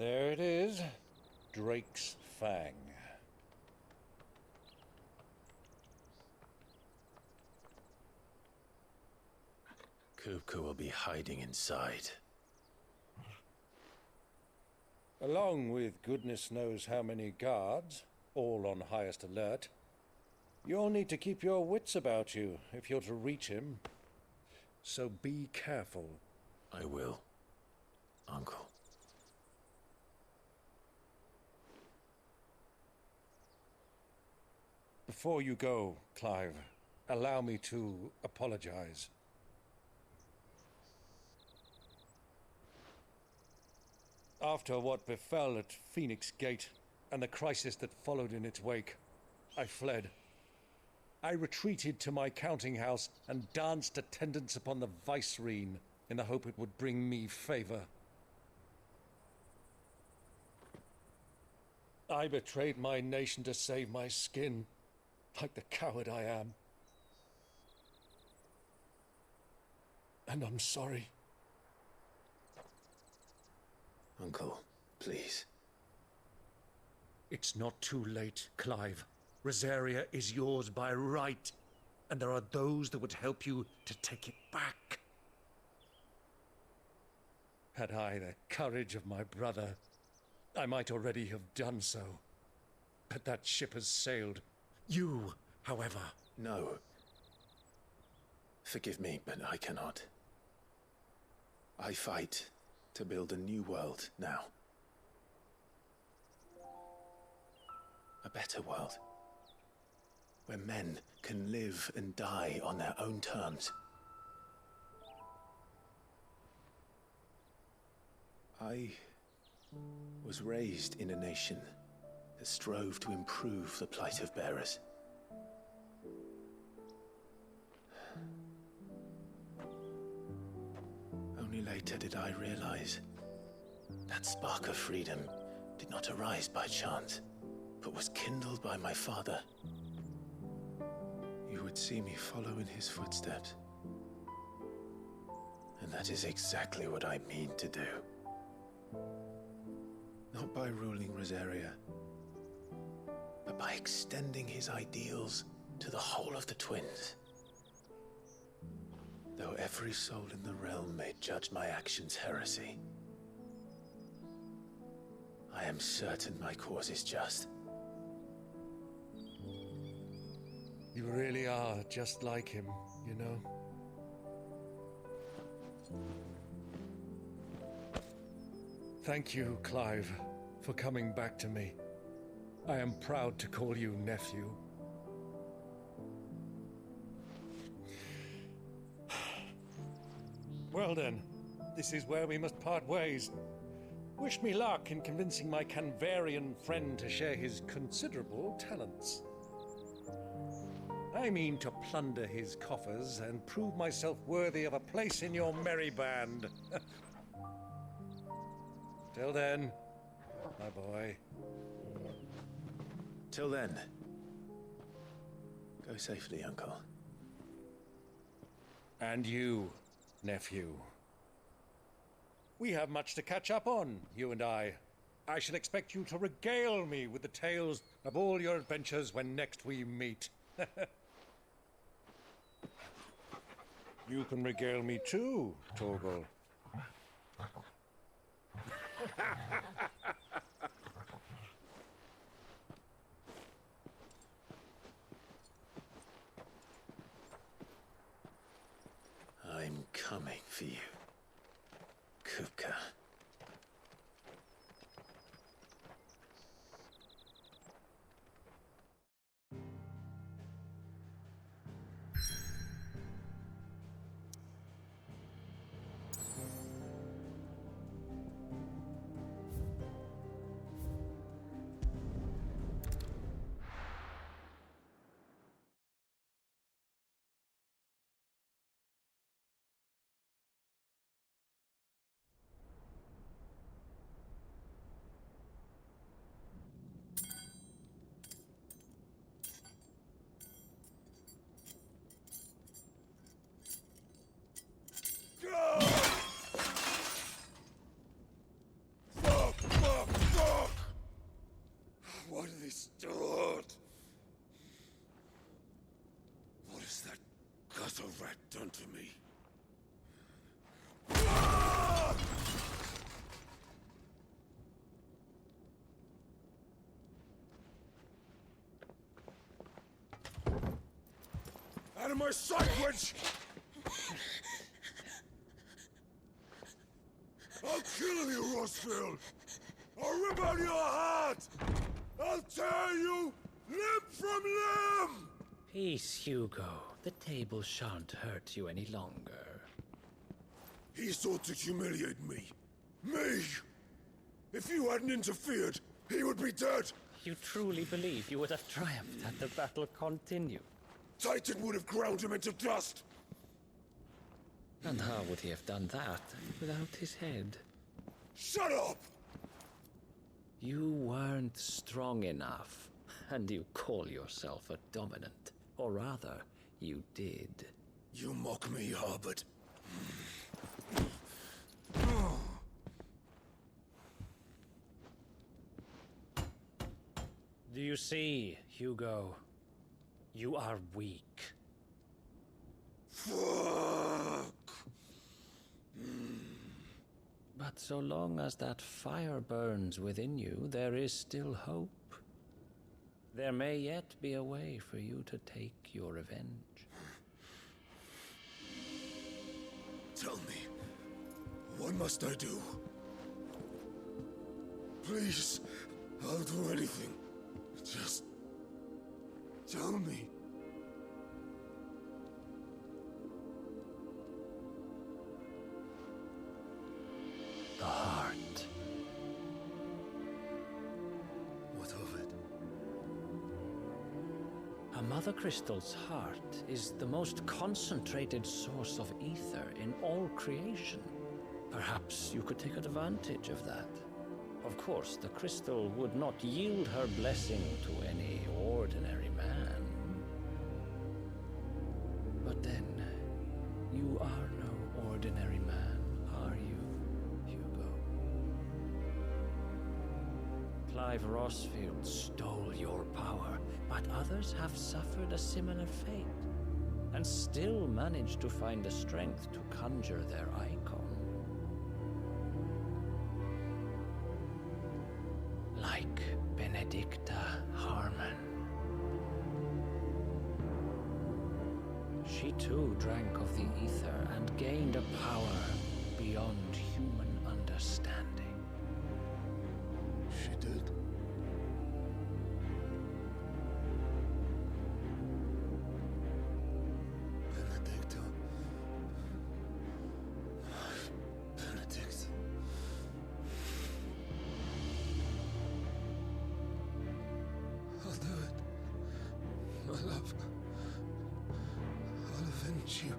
There it is. Drake's Fang. Kupka will be hiding inside. Along with goodness knows how many guards, all on highest alert. You'll need to keep your wits about you if you're to reach him. So be careful. I will, Uncle. Before you go, Clive, allow me to apologize. After what befell at Phoenix Gate and the crisis that followed in its wake, I fled. I retreated to my counting house and danced attendance upon the Vicereine in the hope it would bring me favor. I betrayed my nation to save my skin, like the coward I am. And I'm sorry. Uncle, please. It's not too late, Clive. Rosaria is yours by right, and there are those that would help you to take it back. Had I the courage of my brother, I might already have done so. But that ship has sailed. You, however... No. Forgive me, but I cannot. I fight to build a new world now. A better world. Where men can live and die on their own terms. I was raised in a nation that strove to improve the plight of bearers. Only later did I realize that spark of freedom did not arise by chance, but was kindled by my father. You would see me follow in his footsteps. And that is exactly what I mean to do. Not by ruling Rosaria, but by extending his ideals to the whole of the twins. Though every soul in the realm may judge my actions heresy, I am certain my cause is just. You really are just like him, you know? Thank you, Clive, for coming back to me. I am proud to call you nephew. Well then, this is where we must part ways. Wish me luck in convincing my Canvarian friend to share his considerable talents. I mean to plunder his coffers and prove myself worthy of a place in your merry band. Till then, my boy. Till then, go safely, Uncle. And you, nephew. We have much to catch up on, you and I. I shall expect you to regale me with the tales of all your adventures when next we meet. You can regale me too, Torgal. I'm coming for you, Kupka. to me. Out of my sight, witch! I'll kill you, Rosfield! I'll rip out your heart! I'll tear you limb from limb! Peace, Hugo. The table shan't hurt you any longer. He sought to humiliate me. Me! If you hadn't interfered, he would be dead! You truly believe you would have triumphed had the battle continued? Titan would have ground him into dust! And how would he have done that without his head? Shut up! You weren't strong enough, and you call yourself a dominant. Or rather, you did. You mock me, Harbert. Do you see, Hugo? You are weak. Fuck! But so long as that fire burns within you, there is still hope. There may yet be a way for you to take your revenge. Tell me, what must I do? Please, I'll do anything. Just tell me. The heart. What of it? A Mother Crystal's heart is the most concentrated source of ether in all creation. Perhaps you could take advantage of that. Of course, the crystal would not yield her blessing to any ordinary man. But then, you are no ordinary man, are you, Hugo? Clive Rosfield stole your power, but others have suffered a similar fate, and still managed to find the strength to conjure their icon. Like Benedicta Harmon. She too drank of the ether and gained a power beyond human understanding. She did. Benedicta. Benedict. I'll do it. My love. I'll avenge you.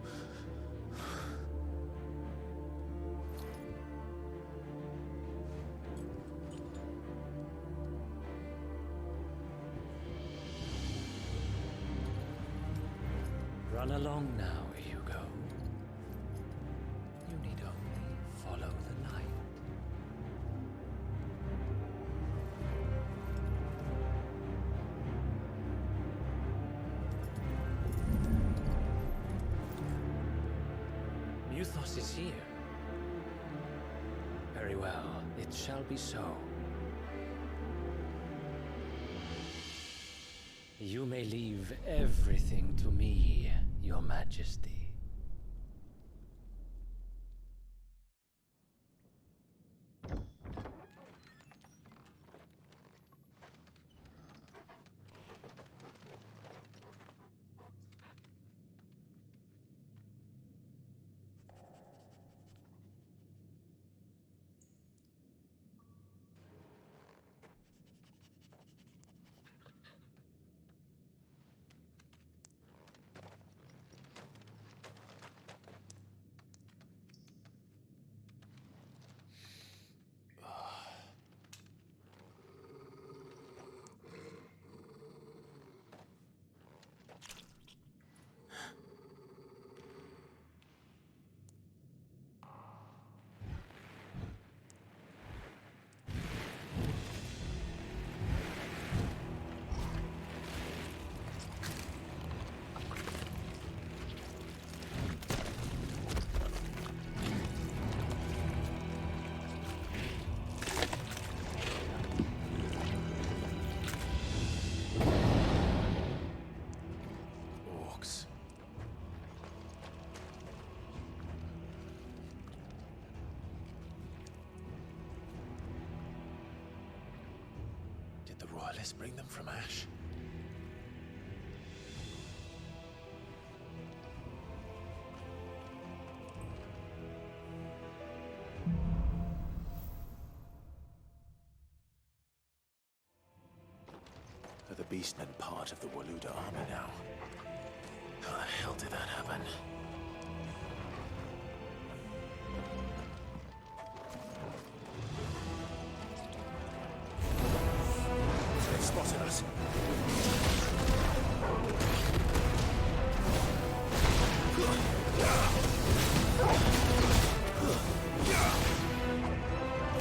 Run along now, Hugo. You need only follow the light. Muthos is here. Very well, it shall be so. You may leave everything to me, Your Majesty. the Royalists bring them from Ash? Are the Beastmen part of the Waluda army now? How the hell did that happen? They've spotted us.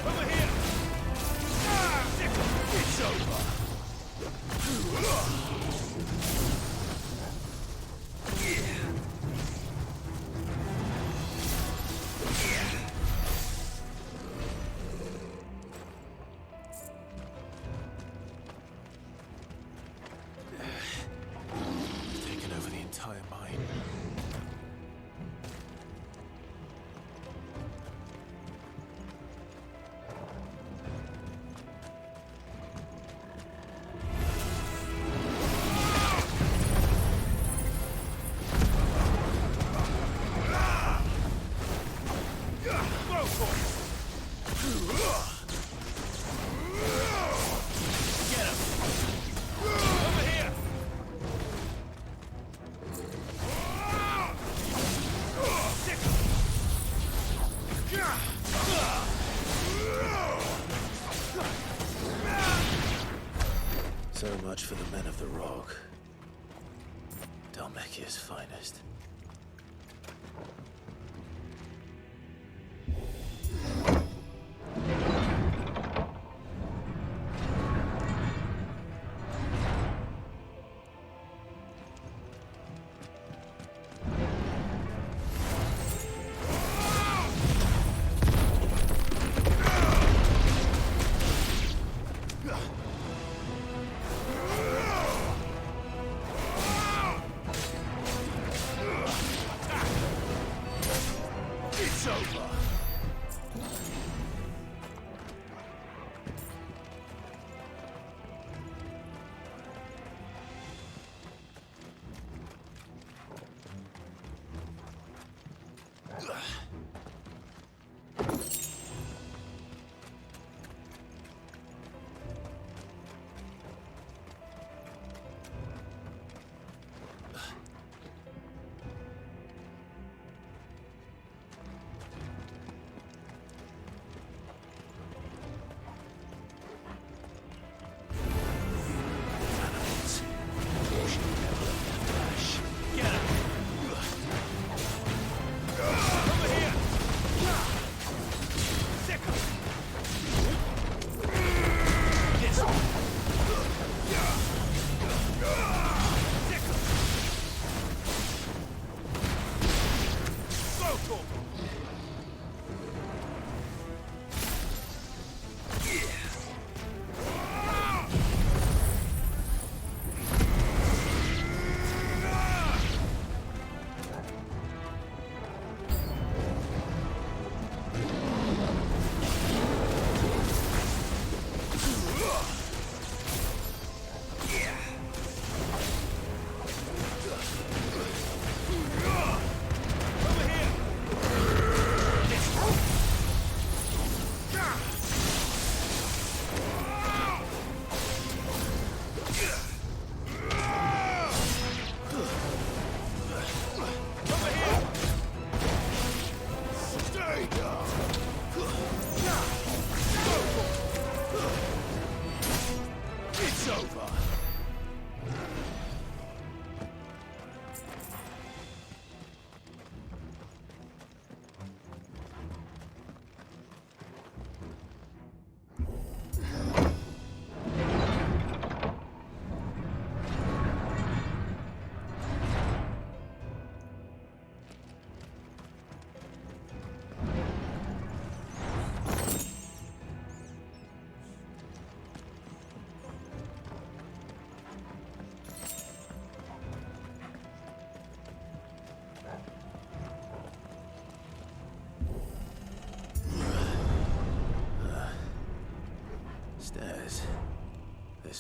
Over here! It's over! Taken over the entire mine. So much for the men of the Rock. Dhalmekia's finest.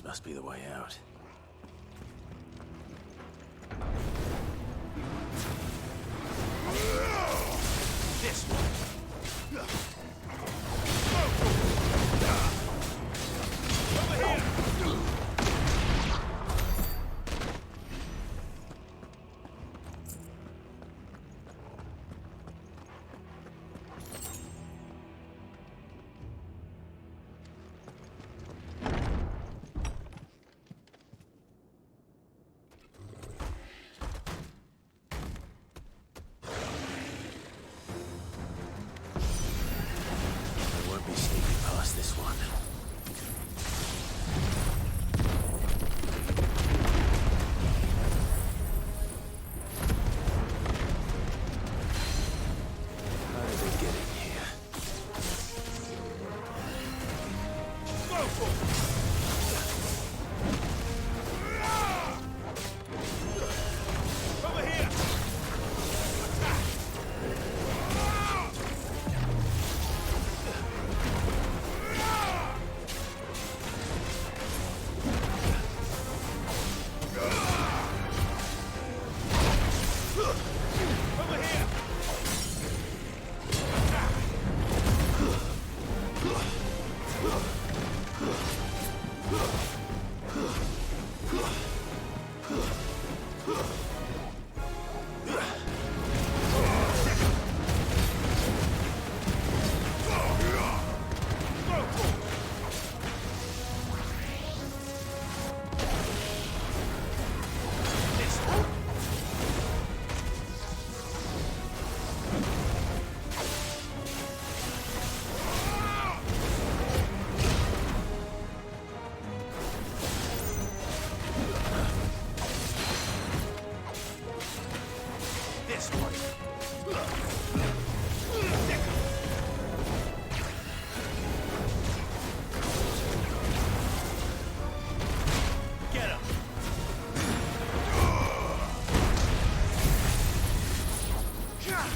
This must be the way out. This one! Over here! This one. How did they get in here? Go for it! Over here! Attack!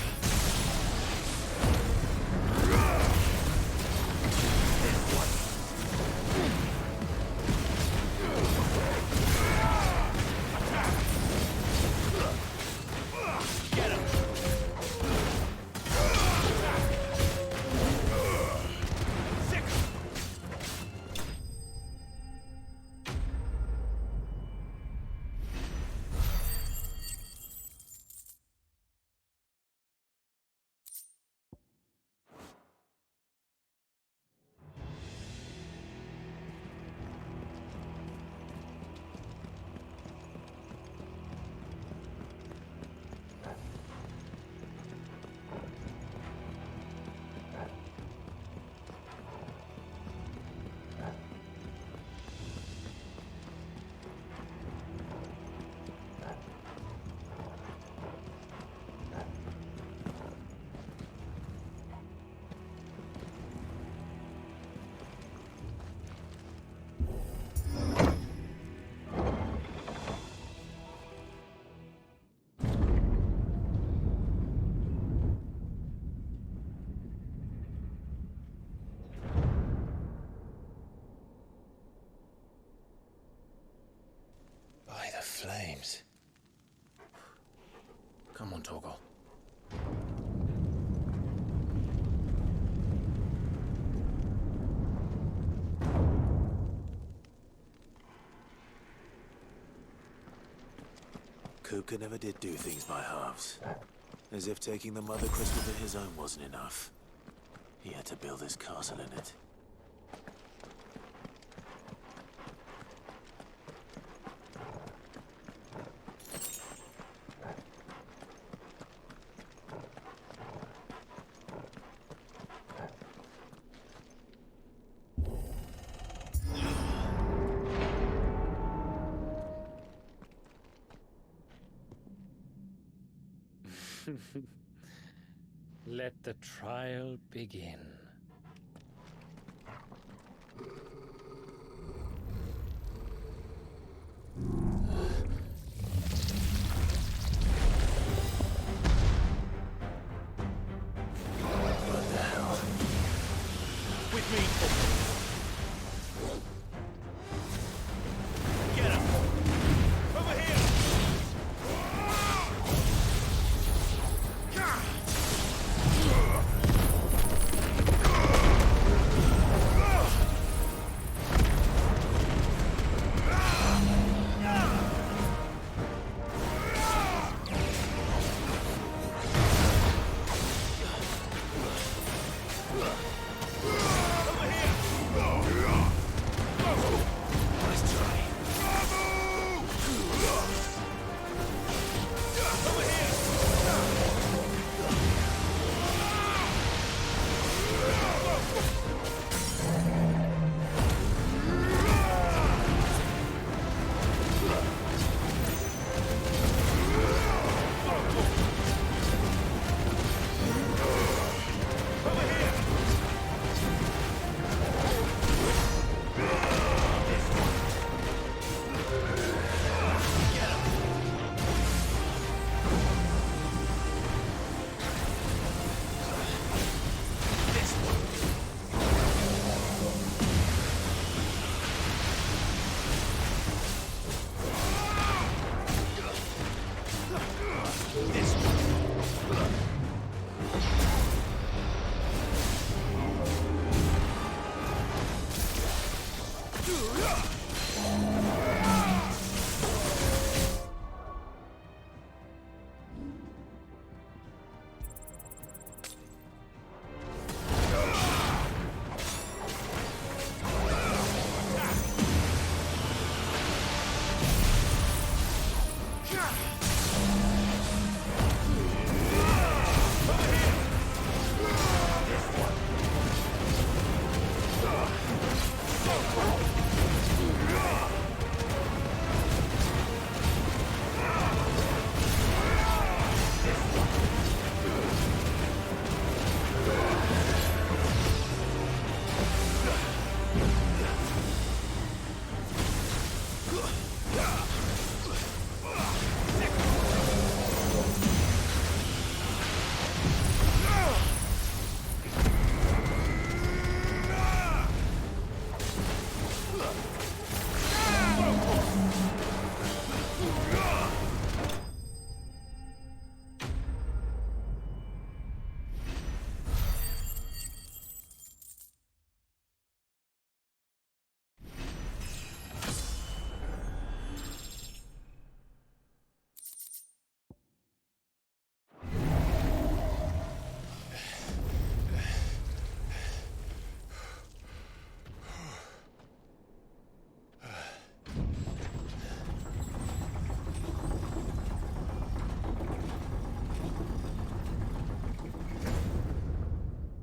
Flames. Come on, Torgal. Kupka never did do things by halves. As if taking the Mother Crystal to his own wasn't enough. He had to build his castle in it. Let the trial begin. What the hell? With me!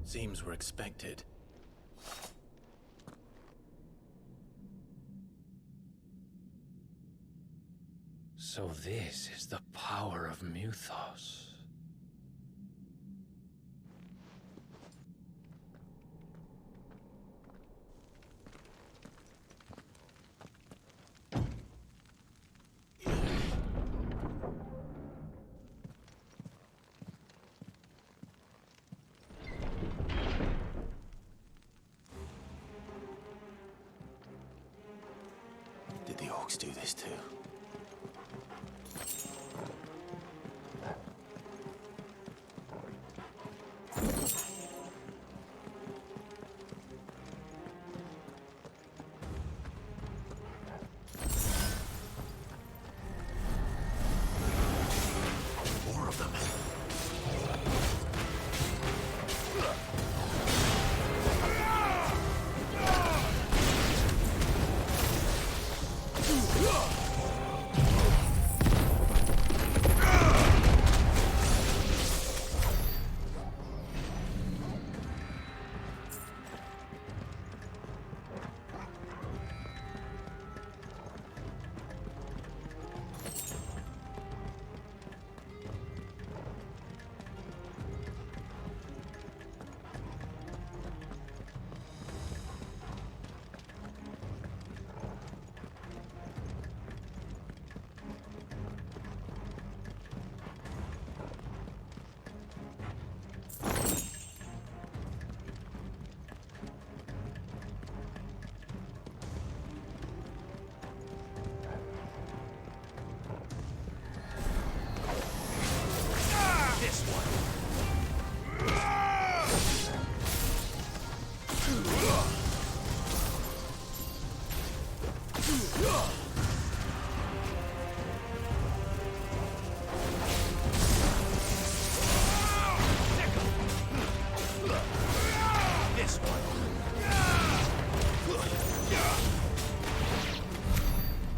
Seems we're expected. So this is the power of Muthos. Did the orcs do this too? More of them.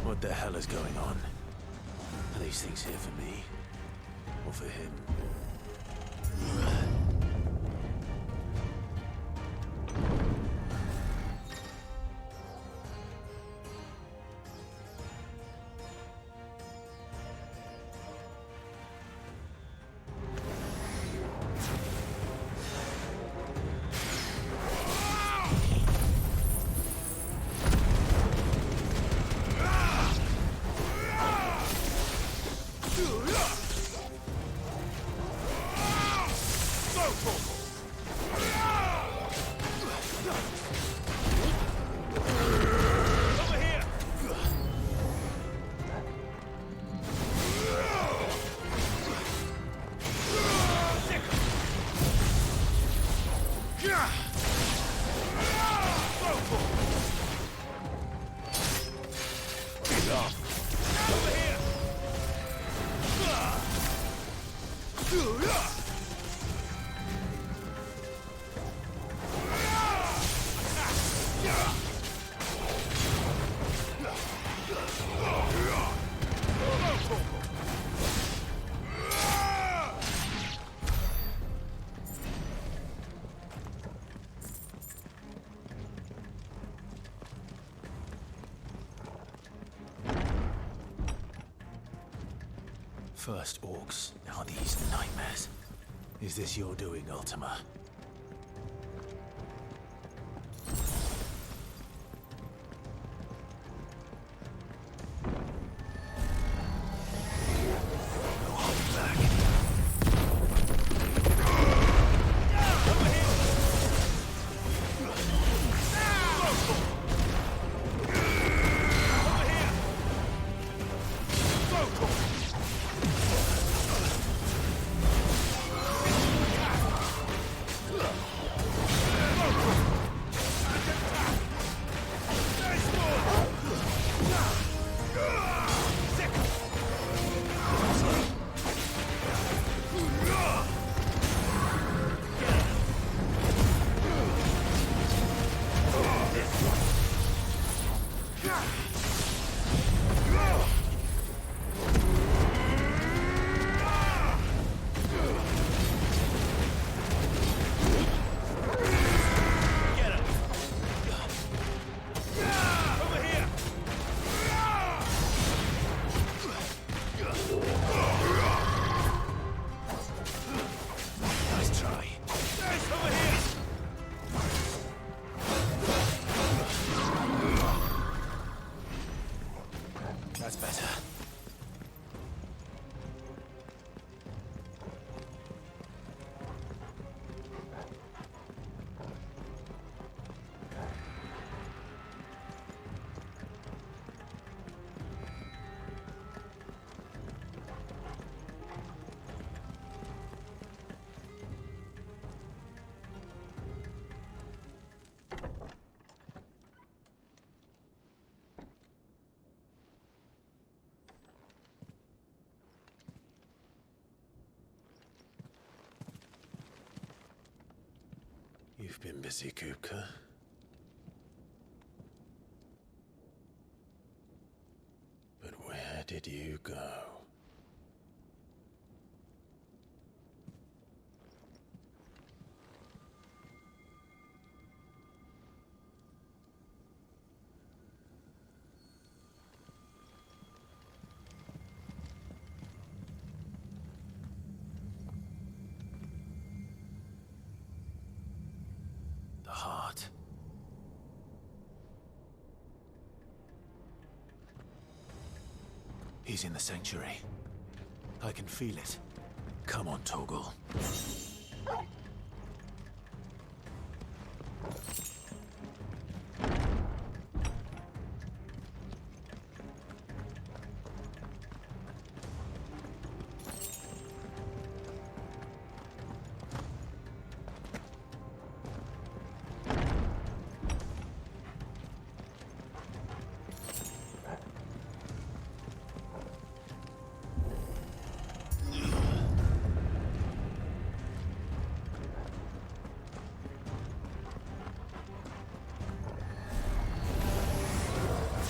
What the hell is going on? Are these things here for me? Or for him? First orcs, now these nightmares. Is this your doing, Ultima? That's better. You've been busy, Kupka. But where did you go? The heart. He's in the sanctuary. I can feel it. Come on, Torgal.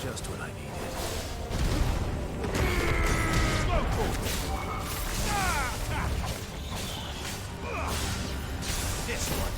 Just what I needed. This one.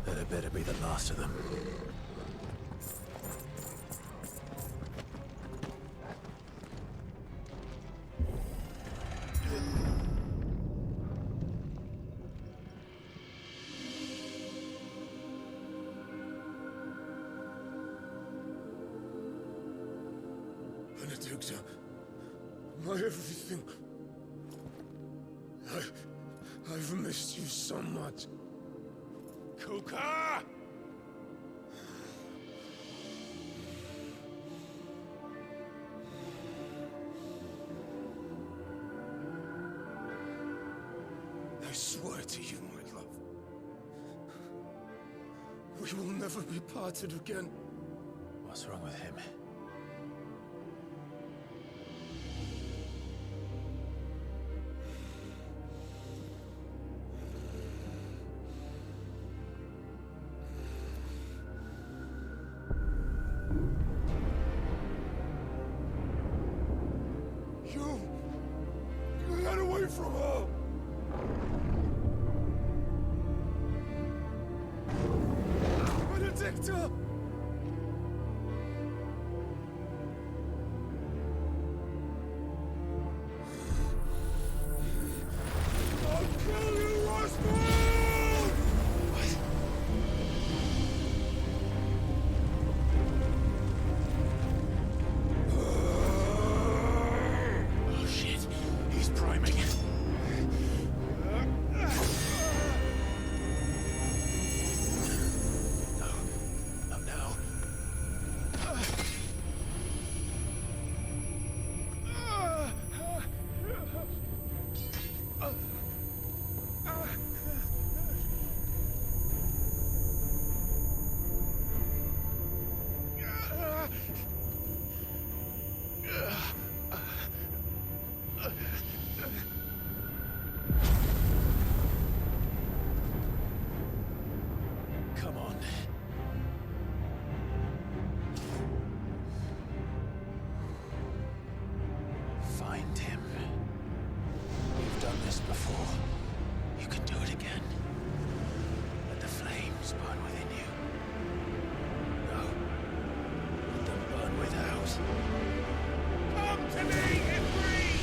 That better be the last of them. Benedikta, my everything. I've missed you so much. Kupka! swear to you, my love, we will never be parted again. What's wrong with him? You got away from her! Benedicta! I'll kill you, Roswell! Oh shit, he's priming. No, not now. Come on. Find him. You've done this before. You can do it again. Let the flames burn within you. No. Let them burn without. Come to me, Ifrit!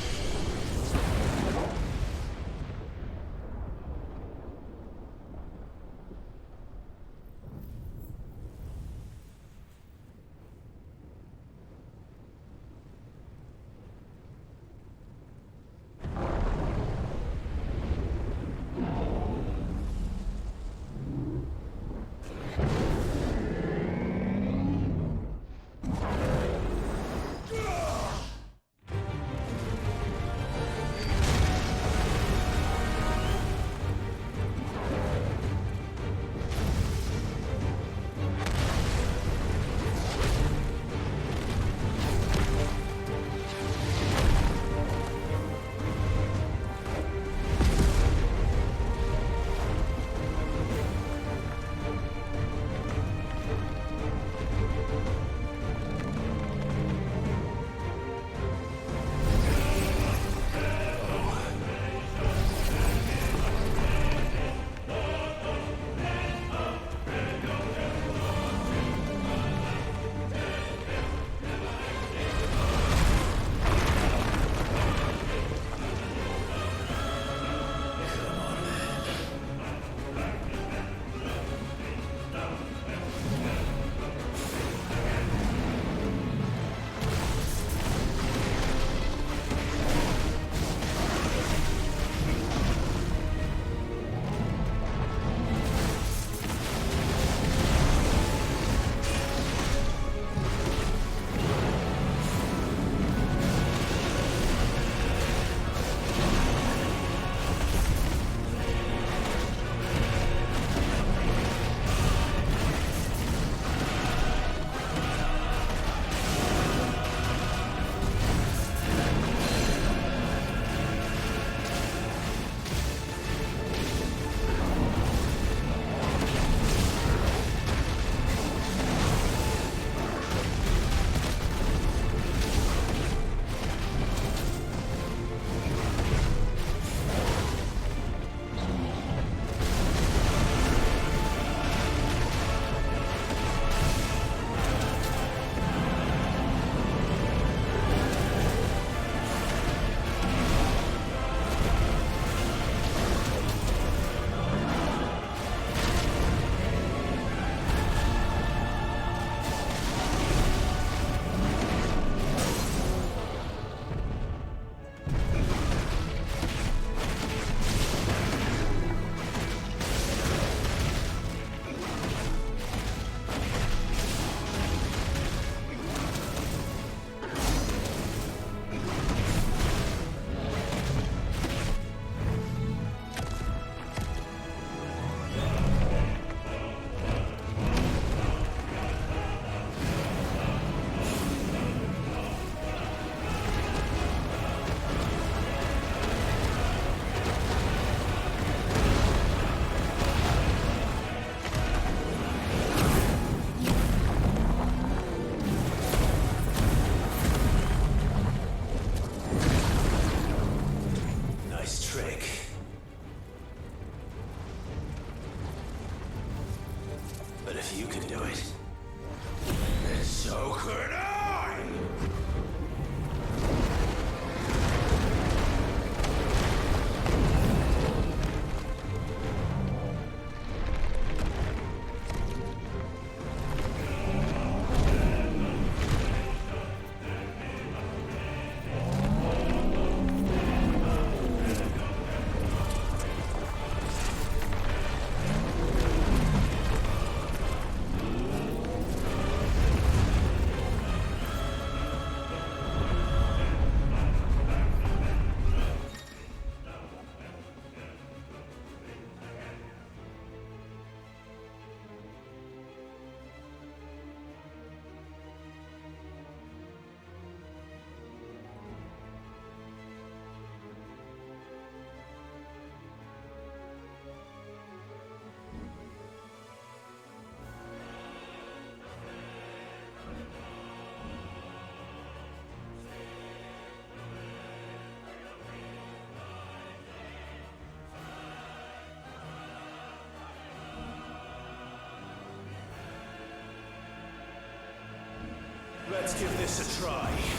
Let's give this a try.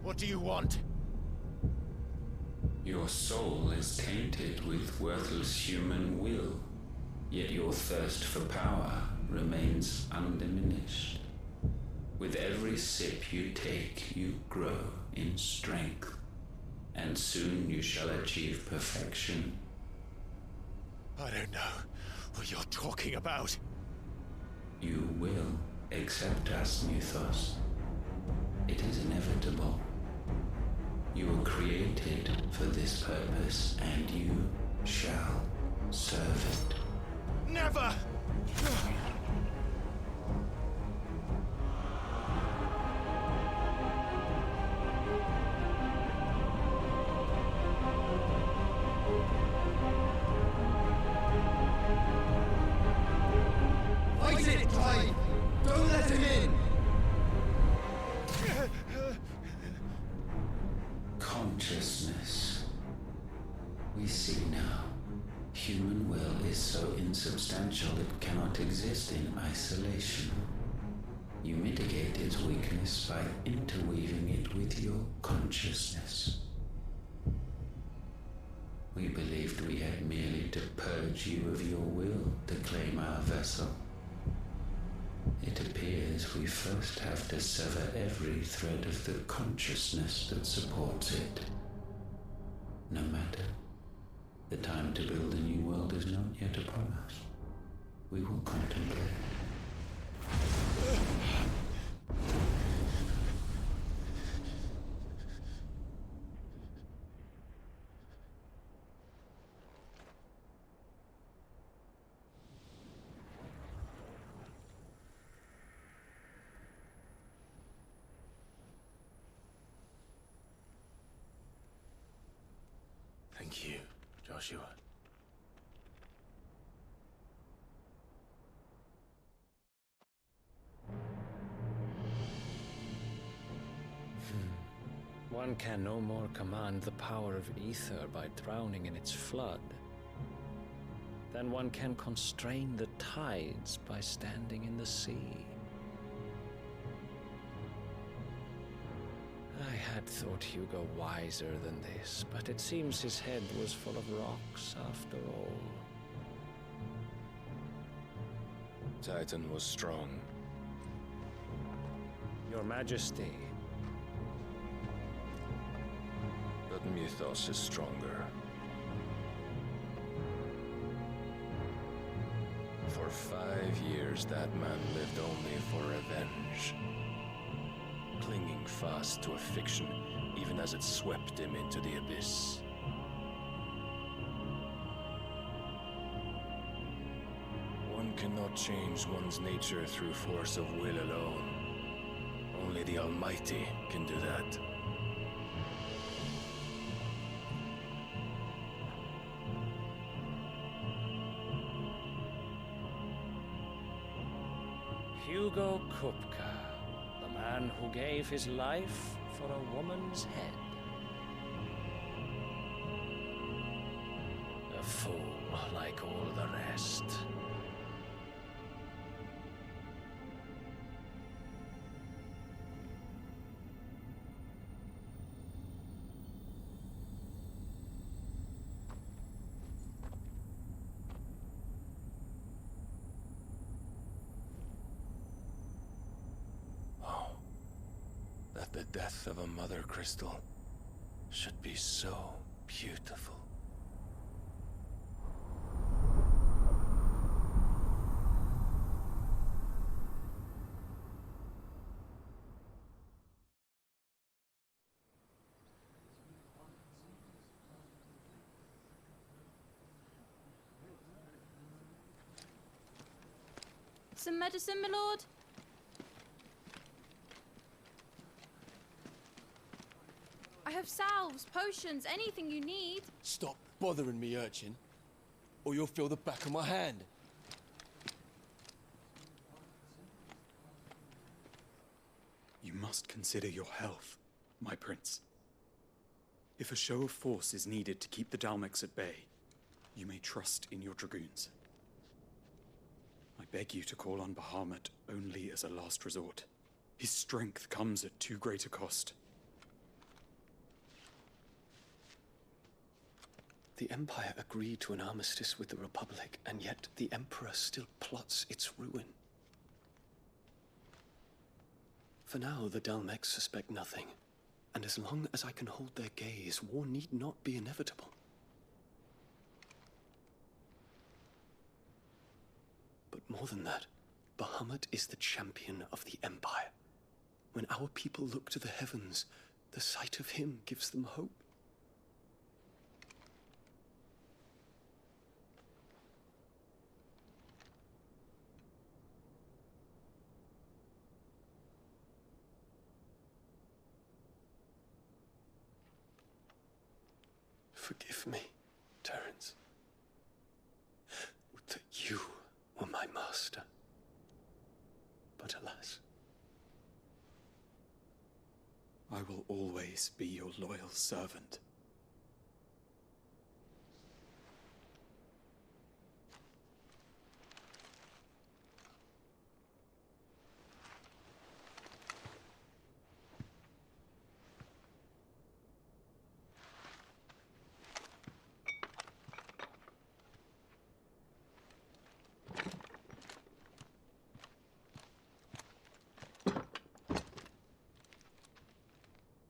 What do you want? Your soul is tainted with worthless human will, yet your thirst for power remains undiminished. With every sip you take, you grow in strength, and soon you shall achieve perfection. I don't know what you're talking about. You will accept us, Mythos. It is inevitable. You were created for this purpose, and you shall serve it. Never! Fight it, Clive! Don't let him in! Consciousness. We see now. Human will is so insubstantial it cannot exist in isolation. You mitigate its weakness by interweaving it with your consciousness. We believed we had merely to purge you of your will to claim our vessel. It appears we first have to sever every thread of the consciousness that supports it. No matter. The time to build a new world is not yet upon us. We will contemplate. Thank you, Joshua. One can no more command the power of ether by drowning in its flood than one can constrain the tides by standing in the sea. I had thought Hugo wiser than this, but it seems his head was full of rocks after all. Titan was strong. Your Majesty. But Mythos is stronger. For 5 years, that man lived only for revenge. Clinging fast to a fiction, even as it swept him into the abyss. One cannot change one's nature through force of will alone. Only the Almighty can do that. Hugo Kupka, the man who gave his life for a woman's head. A fool like all the rest. That the death of a mother crystal should be so beautiful. Some medicine, my lord? I have salves, potions, anything you need. Stop bothering me, urchin, or you'll feel the back of my hand. You must consider your health, my prince. If a show of force is needed to keep the Dalmex at bay, you may trust in your dragoons. I beg you to call on Bahamut only as a last resort. His strength comes at too great a cost. The Empire agreed to an armistice with the Republic, and yet the Emperor still plots its ruin. For now, the Dalmex suspect nothing, and as long as I can hold their gaze, war need not be inevitable. But more than that, Bahamut is the champion of the Empire. When our people look to the heavens, the sight of him gives them hope. Forgive me, Terence. Would that you were my master. But alas. I will always be your loyal servant.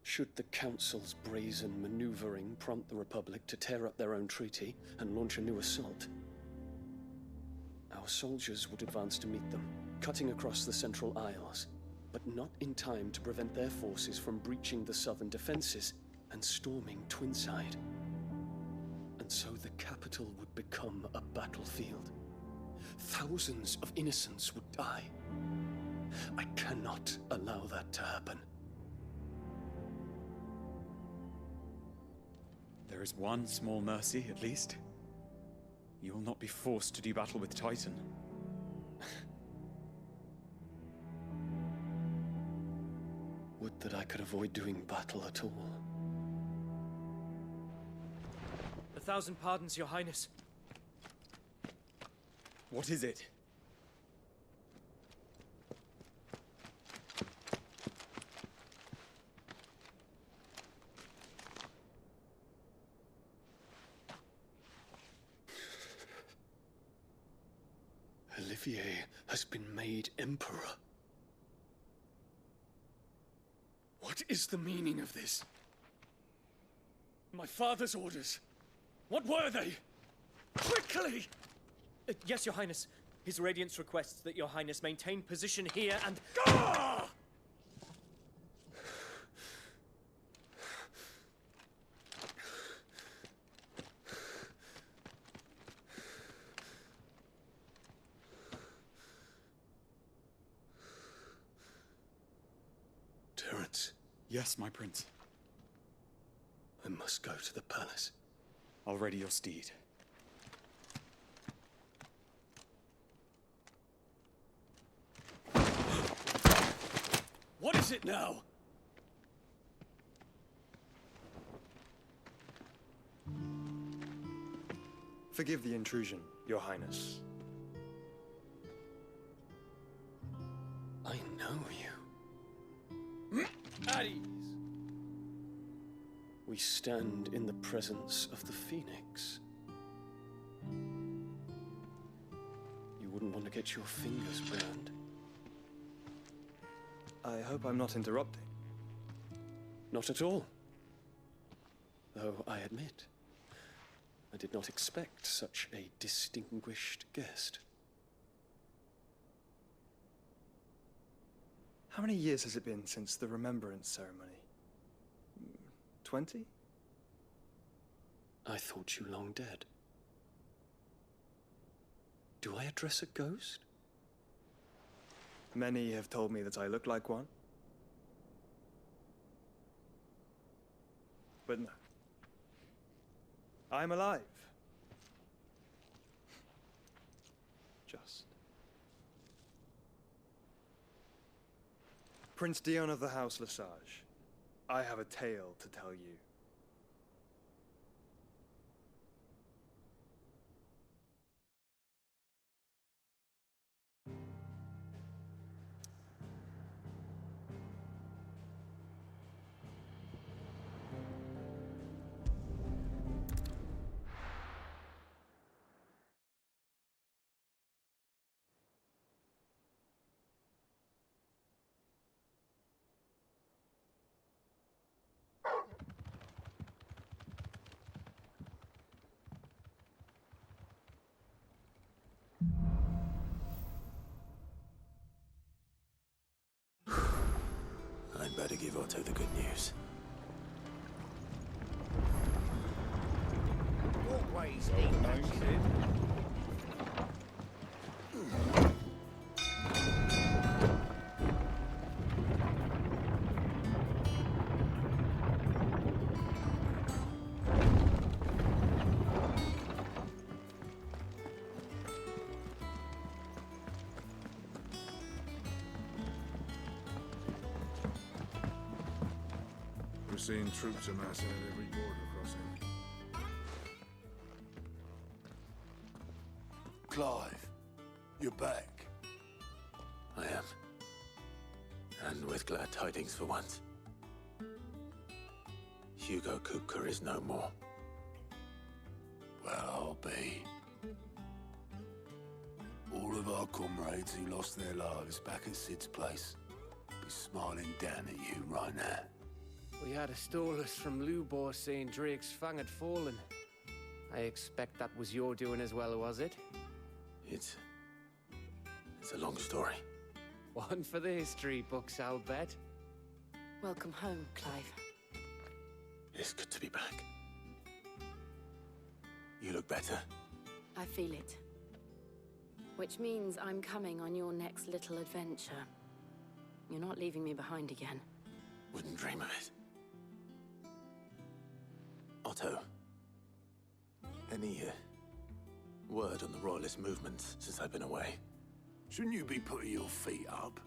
Should the Council's brazen maneuvering prompt the Republic to tear up their own treaty and launch a new assault, our soldiers would advance to meet them, cutting across the Central Isles, but not in time to prevent their forces from breaching the southern defenses and storming Twinside. And so the capital would become a battlefield. Thousands of innocents would die. I cannot allow that to happen. There is one small mercy, at least. You will not be forced to do battle with Titan. Would that I could avoid doing battle at all. 1,000 pardons, Your Highness. What is it? Olivier has been made Emperor. What is the meaning of this? My father's orders. What were they? Quickly! Yes, Your Highness. His Radiance requests that Your Highness maintain position here and... Gah! Terence. Yes, my prince. I must go to the palace. I'll ready your steed. What is it now? Forgive the intrusion, Your Highness. I know you. At ease. We stand in the presence of the Phoenix. You wouldn't want to get your fingers burned. I hope I'm not interrupting. Not at all. Though I admit, I did not expect such a distinguished guest. How many years has it been since the Remembrance ceremony? 20? I thought you long dead. Do I address a ghost? Many have told me that I look like one. But no. I'm alive. Just. Prince Dion of the House Lesage, I have a tale to tell you. I'd better give Otto the good news. Always need matching. We're seeing troops amassing at every border crossing. Clive, you're back. I am. And with glad tidings for once. Hugo Kupka is no more. Well, I'll be. All of our comrades who lost their lives back at Sid's place be smiling down at you right now. We had a stolus from Lubor saying Drake's fang had fallen. I expect that was your doing as well, was it? It's a long story. One for the history books, I'll bet. Welcome home, Clive. It's good to be back. You look better. I feel it. Which means I'm coming on your next little adventure. You're not leaving me behind again. Wouldn't dream of it. Otto, any word on the Royalist movements since I've been away? Shouldn't you be putting your feet up?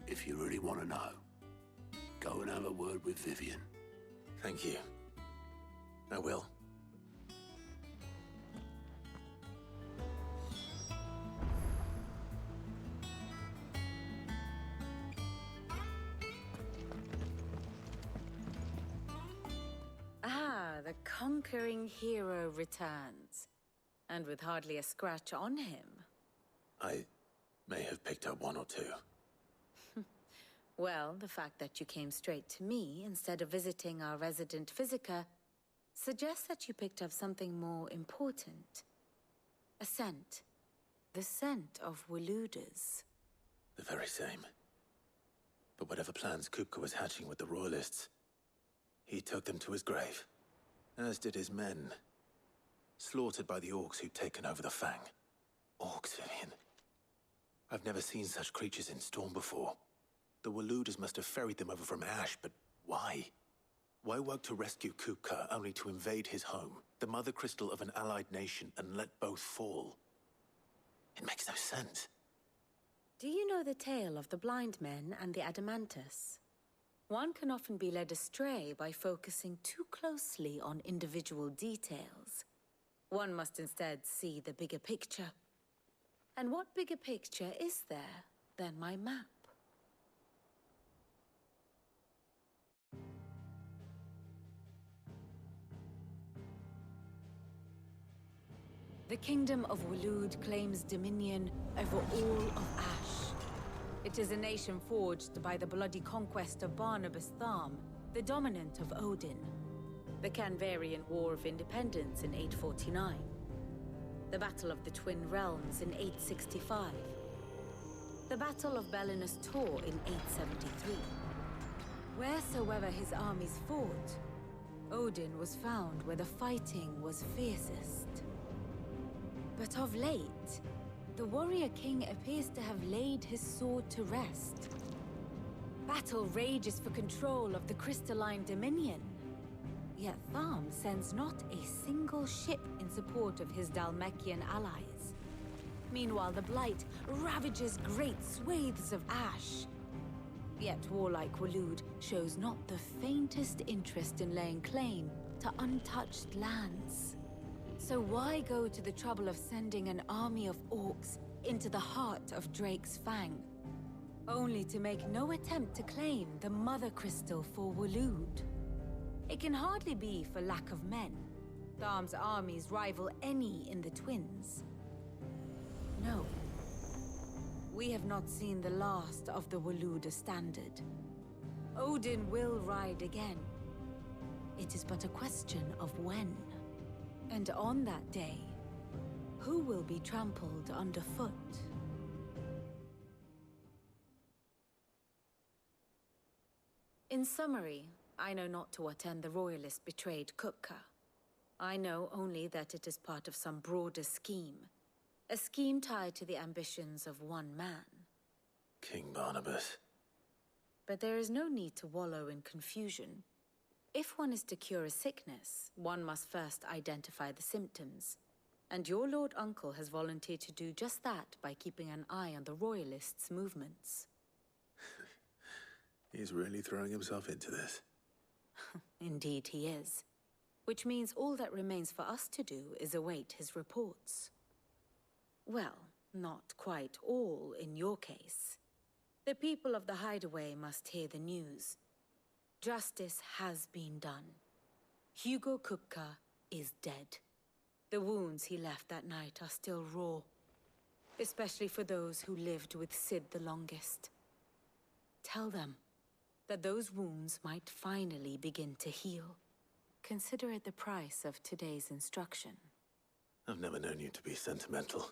If you really want to know, go and have a word with Vivian. Thank you. I will. The conquering hero returns. And with hardly a scratch on him. I may have picked up one or two. Well, the fact that you came straight to me instead of visiting our resident Physica suggests that you picked up something more important. A scent. The scent of Waloeders. The very same. But whatever plans Kupka was hatching with the Royalists, he took them to his grave. As did his men. Slaughtered by the orcs who'd taken over the Fang. Orcs, Vivian. I've never seen such creatures in Storm before. The Waloeders must have ferried them over from Ash, but why? Why work to rescue Kupka only to invade his home, the mother crystal of an allied nation, and let both fall? It makes no sense. Do you know the tale of the blind men and the Adamantus? One can often be led astray by focusing too closely on individual details. One must instead see the bigger picture. And what bigger picture is there than my map? The Kingdom of Waloed claims dominion over all of Ash. It is a nation forged by the bloody conquest of Barnabas Tharm, the dominant of Odin. The Canvarian War of Independence in 849. The Battle of the Twin Realms in 865. The Battle of Belinus Tor in 873. Wheresoever his armies fought, Odin was found where the fighting was fiercest. But of late, the warrior king appears to have laid his sword to rest. Battle rages for control of the crystalline dominion. Yet Tharm sends not a single ship in support of his Dhalmekian allies. Meanwhile, the Blight ravages great swathes of Ash. Yet warlike Waloed shows not the faintest interest in laying claim to untouched lands. So why go to the trouble of sending an army of orcs into the heart of Drake's Fang, only to make no attempt to claim the Mother Crystal for Waloed? It can hardly be for lack of men. Tharm's armies rival any in the Twins. No. We have not seen the last of the Waloeder standard. Odin will ride again. It is but a question of when. And on that day, who will be trampled underfoot? In summary, I know not to what end the Royalists betrayed Kupka. I know only that it is part of some broader scheme. A scheme tied to the ambitions of one man. King Barnabas. But there is no need to wallow in confusion. If one is to cure a sickness, one must first identify the symptoms. And your Lord Uncle has volunteered to do just that by keeping an eye on the Royalists' movements. He's really throwing himself into this. Indeed he is. Which means all that remains for us to do is await his reports. Well, not quite all in your case. The people of the Hideaway must hear the news. Justice has been done. Hugo Kupka is dead. The wounds he left that night are still raw, especially for those who lived with Sid the longest. Tell them that those wounds might finally begin to heal. Consider it the price of today's instruction. I've never known you to be sentimental.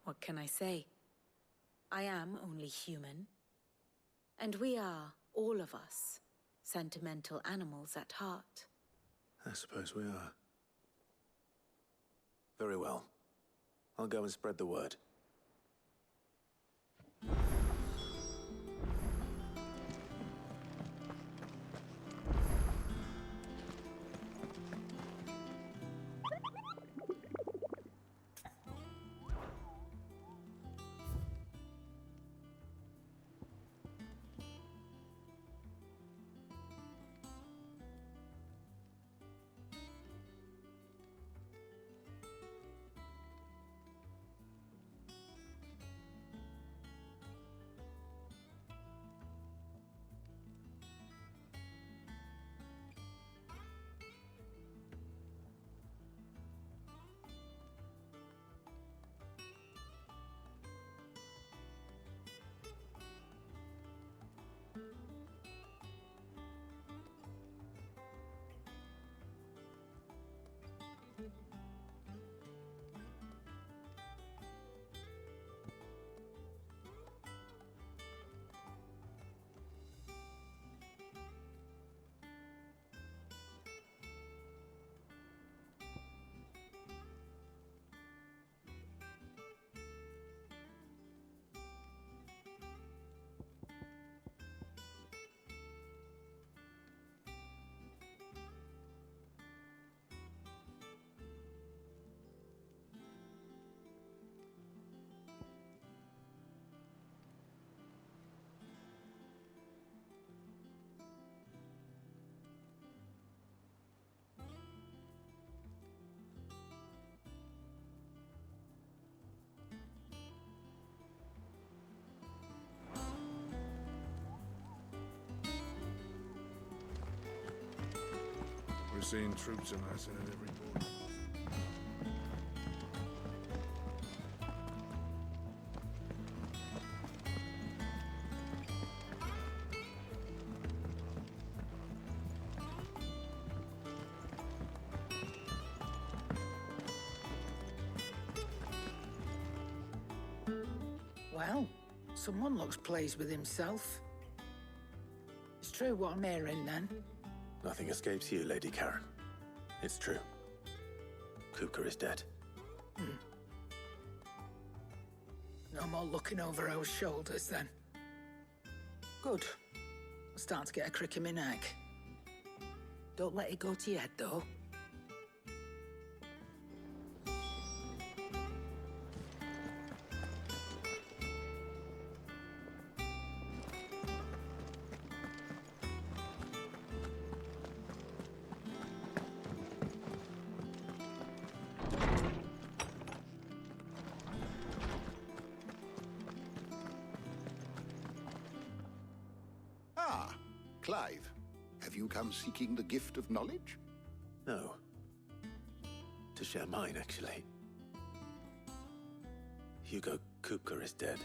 What can I say? I am only human. And we are, all of us, sentimental animals at heart. I suppose we are. Very well. I'll go and spread the word. We're seeing troops amassing at every border. Well, someone looks pleased with himself. It's true what I'm hearing, then. Nothing escapes you, Lady Karen. It's true. Kupka is dead. No more looking over our shoulders, then. Good. I'm starting to get a crick in my neck. Don't let it go to your head, though. Clive, have you come seeking the gift of knowledge? No. To share mine, actually. Hugo Kupka is dead.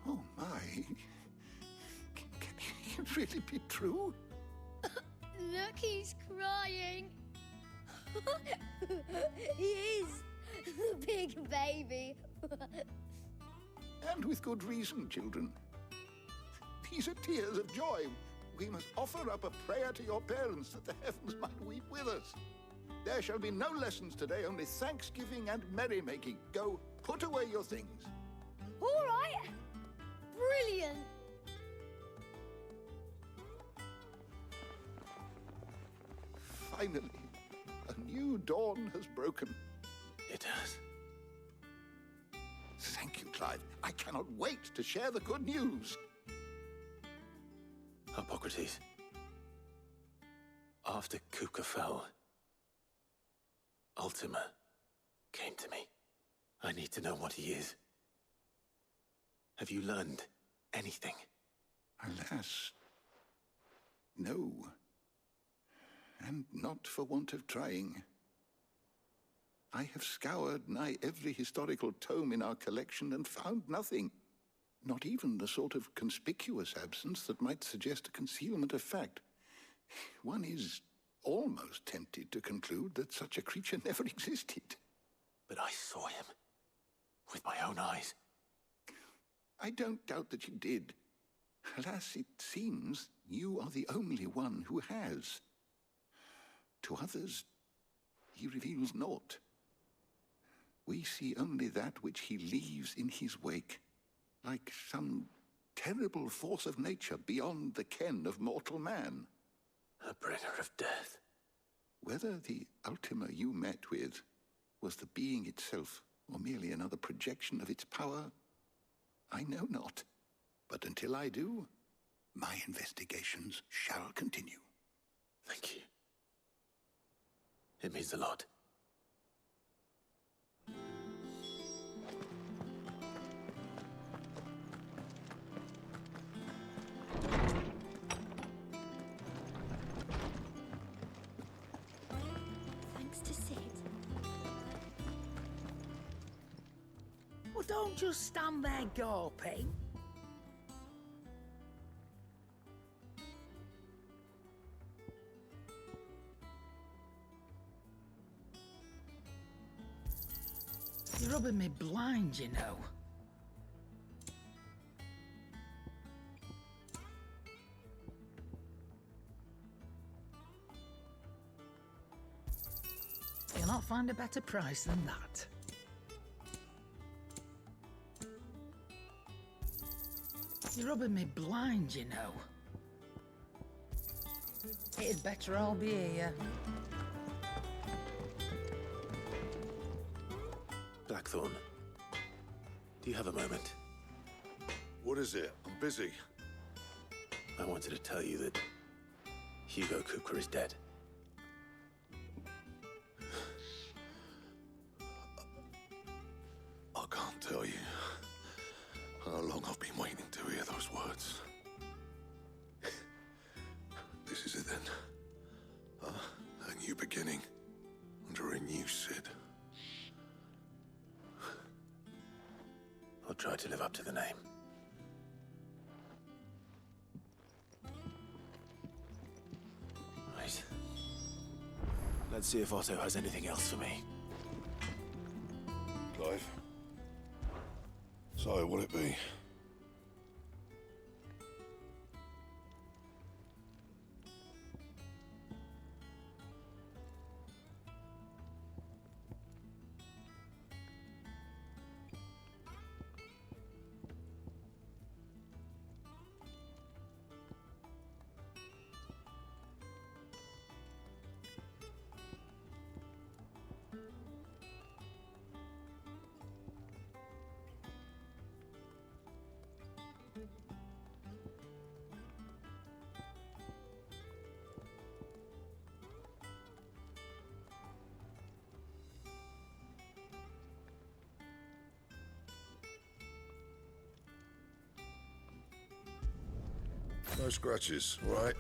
Oh my. Can it really be true? Look, he's crying. He is. The big baby. and with good reason, children. These are tears of joy. We must offer up a prayer to your parents that the heavens might weep with us. There shall be no lessons today, only thanksgiving and merrymaking. Go, put away your things. All right. Brilliant. Finally, a new dawn has broken. It has. Thank you, Clive. I cannot wait to share the good news. Hippocrates. After Kuka fell, Ultima came to me. I need to know what he is. Have you learned anything? Alas, no. And not for want of trying. I have scoured nigh every historical tome in our collection and found nothing. Not even the sort of conspicuous absence that might suggest a concealment of fact. One is almost tempted to conclude that such a creature never existed. But I saw him. With my own eyes. I don't doubt that you did. Alas, it seems you are the only one who has. To others, he reveals naught. We see only that which he leaves in his wake, like some terrible force of nature beyond the ken of mortal man. A bringer of death. Whether the Ultima you met with was the being itself, or merely another projection of its power, I know not. But until I do, my investigations shall continue. Thank you. It means a lot. Thanks to Sid. Well, don't just stand there gawping. You're rubbing me blind, you know. You'll not find a better price than that. You're rubbing me blind, you know. It'd better all be here. Blackthorn, do you have a moment? What is it? I'm busy. I wanted to tell you that Hugo Kupka is dead. I can't tell you how long I've been waiting to hear those words. This is it then. A new beginning under a new Sid. I'll try to live up to the name. Right. Let's see if Otto has anything else for me. Clive. So, will it be? No scratches, right?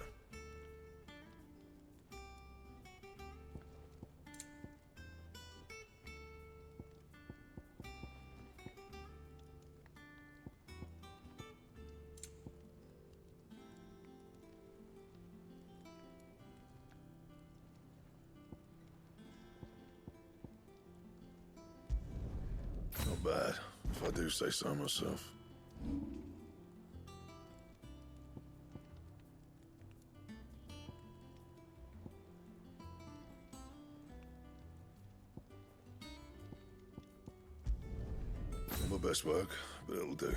Not bad, if I do say so myself. Nice work, but it'll do.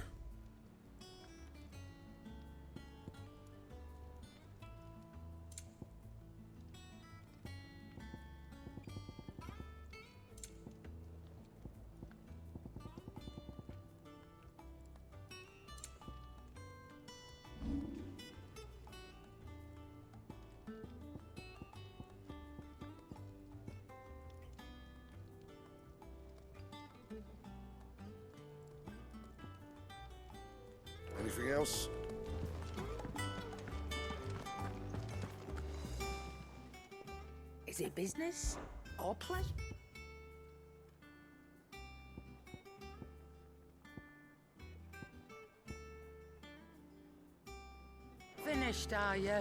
Anything else? Is it business or play? Finished, are you?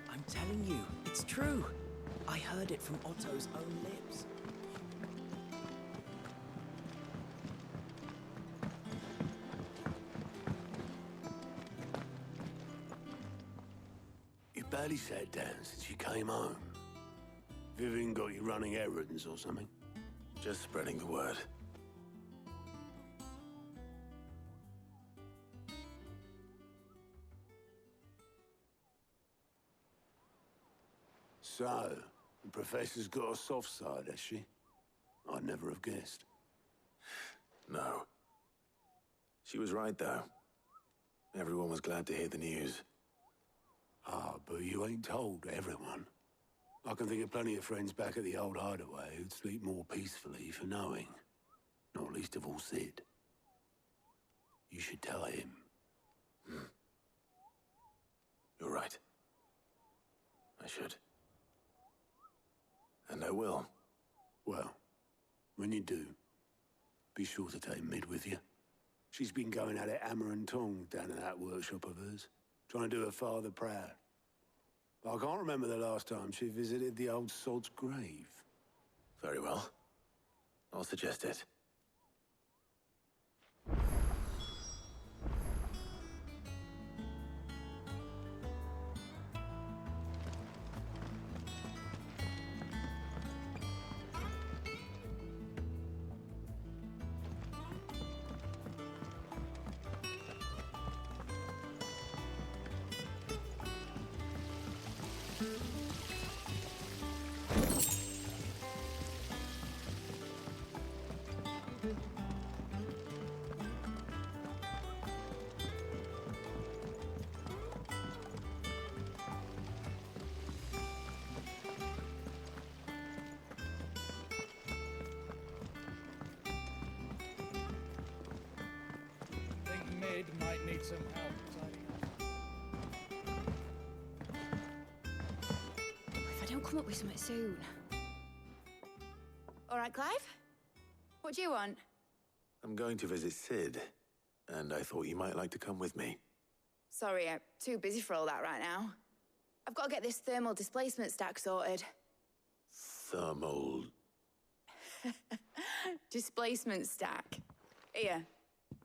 I'm telling you, it's true. I heard it from Otto's own lips. You barely sat down since you came home. Vivian got you running errands or something? Just spreading the word. So, the Professor's got a soft side, has she? I'd never have guessed. No. She was right, though. Everyone was glad to hear the news. Ah, but you ain't told everyone. I can think of plenty of friends back at the old hideaway who'd sleep more peacefully for knowing. Not least of all Sid. You should tell him. You're right. I should. And I will. Well, when you do, be sure to take Mid with you. She's been going at it hammer and tong down in that workshop of hers, trying to do her father proud. I can't remember the last time she visited the old sod's grave. Very well. I'll suggest it. Mid might need some help tidying up. If I don't come up with something soon. All right, Clive? What do you want? I'm going to visit Sid, and I thought you might like to come with me. Sorry, I'm too busy for all that right now. I've got to get this thermal displacement stack sorted. Thermal... Displacement stack. Here.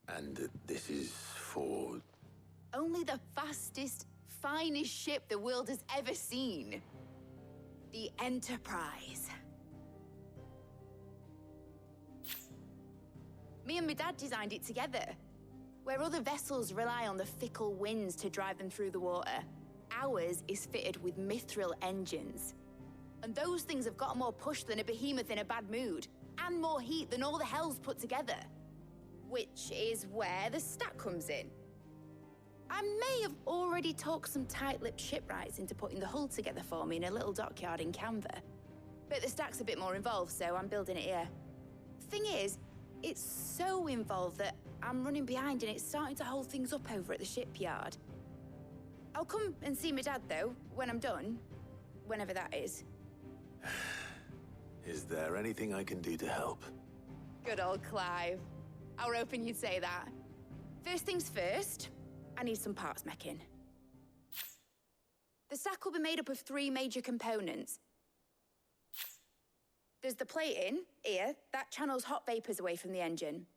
And this is for... Only the fastest, finest ship the world has ever seen. The Enterprise. Me and my dad designed it together. Where other vessels rely on the fickle winds to drive them through the water, ours is fitted with mithril engines. And those things have got more push than a behemoth in a bad mood, and more heat than all the hells put together. Which is where the stack comes in. I may have already talked some tight-lipped shipwrights into putting the hull together for me in a little dockyard in Canva. But the stack's a bit more involved, so I'm building it here. Thing is, it's so involved that I'm running behind and it's starting to hold things up over at the shipyard. I'll come and see my dad, though, when I'm done. Whenever that is. Is there anything I can do to help? Good old Clive. I were hoping you'd say that. First things first, I need some parts making. The stack will be made up of 3 major components. There's the plating, here, that channels hot vapors away from the engine.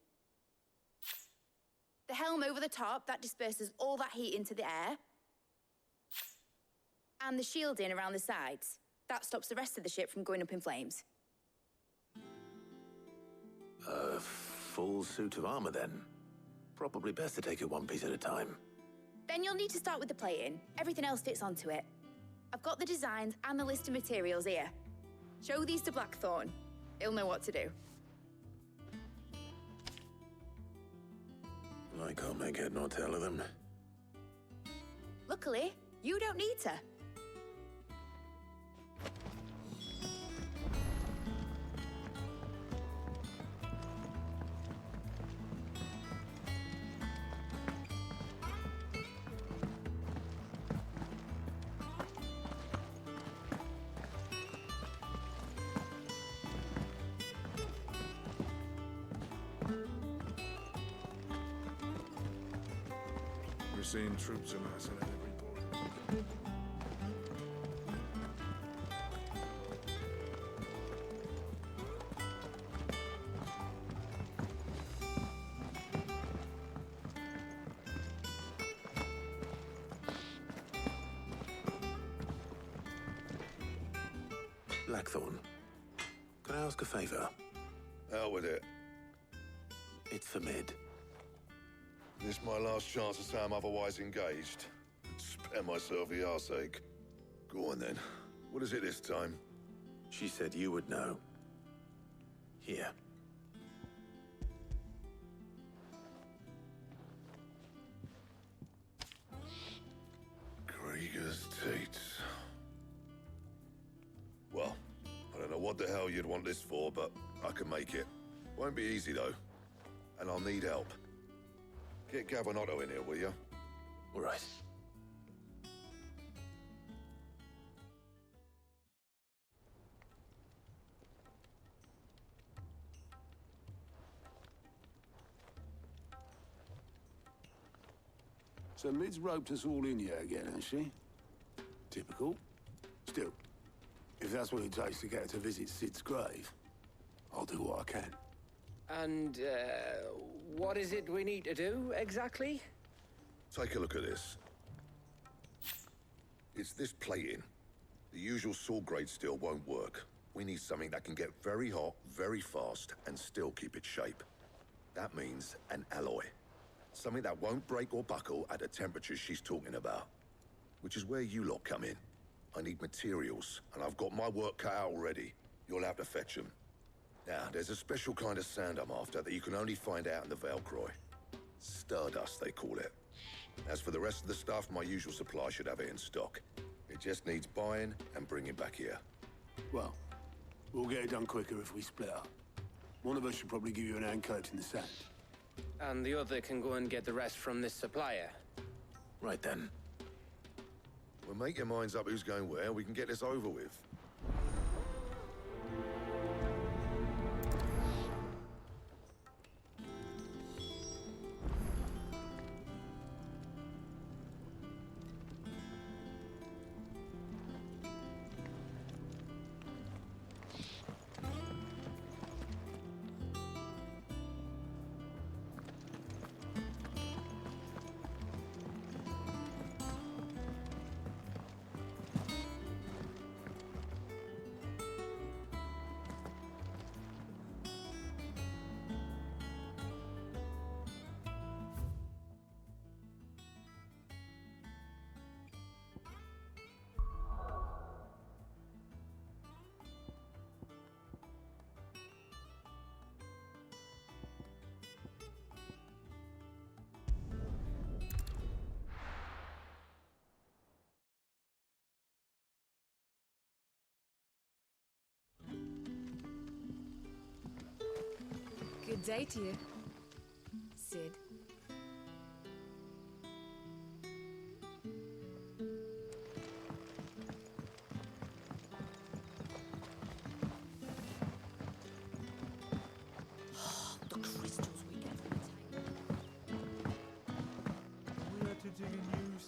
The helm over the top, that disperses all that heat into the air. And the shielding around the sides. That stops the rest of the ship from going up in flames. A full suit of armor, then? Probably best to take it one piece at a time. Then you'll need to start with the plating. Everything else fits onto it. I've got the designs and the list of materials here. Show these to Blackthorn. He'll know what to do. I can't make head nor tail of them. Luckily, you don't need to. We're seeing troops amassing at every point. Blackthorn, can I ask a favor? Out with it. It's for Mid. This my last chance to say I'm otherwise engaged. Spare myself the arseache. Go on then. What is it this time? She said you would know. Here. Krieger's Tate. Well, I don't know what the hell you'd want this for, but I can make it. Won't be easy, though. And I'll need help. Get Gavin-Otto in here, will you? All right. So Mid's roped us all in here again, hasn't she? Typical. Still, if that's what it takes to get her to visit Sid's grave, I'll do what I can. And, what is it we need to do, exactly? Take a look at this. It's this plating. The usual sword grade steel won't work. We need something that can get very hot, very fast, and still keep its shape. That means an alloy. Something that won't break or buckle at the temperatures she's talking about. Which is where you lot come in. I need materials, and I've got my work cut out already. You'll have to fetch them. Now, there's a special kind of sand I'm after that you can only find out in the Valcroy. Stardust, they call it. As for the rest of the stuff, my usual supply should have it in stock. It just needs buying and bringing back here. Well, we'll get it done quicker if we split up. One of us should probably give you an hand coat in the sand. And the other can go and get the rest from this supplier. Right then. Well, make your minds up who's going where, we can get this over with. Good day to you, Sid. The crystals we get from the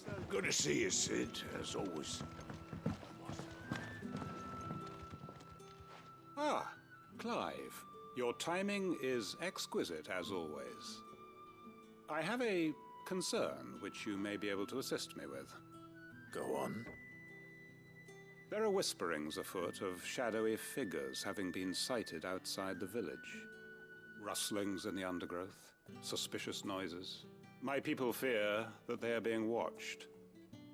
tank. Good to see you, Sid, as always. Ah, Clive. Your timing is exquisite, as always. I have a concern which you may be able to assist me with. Go on. There are whisperings afoot of shadowy figures having been sighted outside the village. Rustlings in the undergrowth, suspicious noises. My people fear that they are being watched.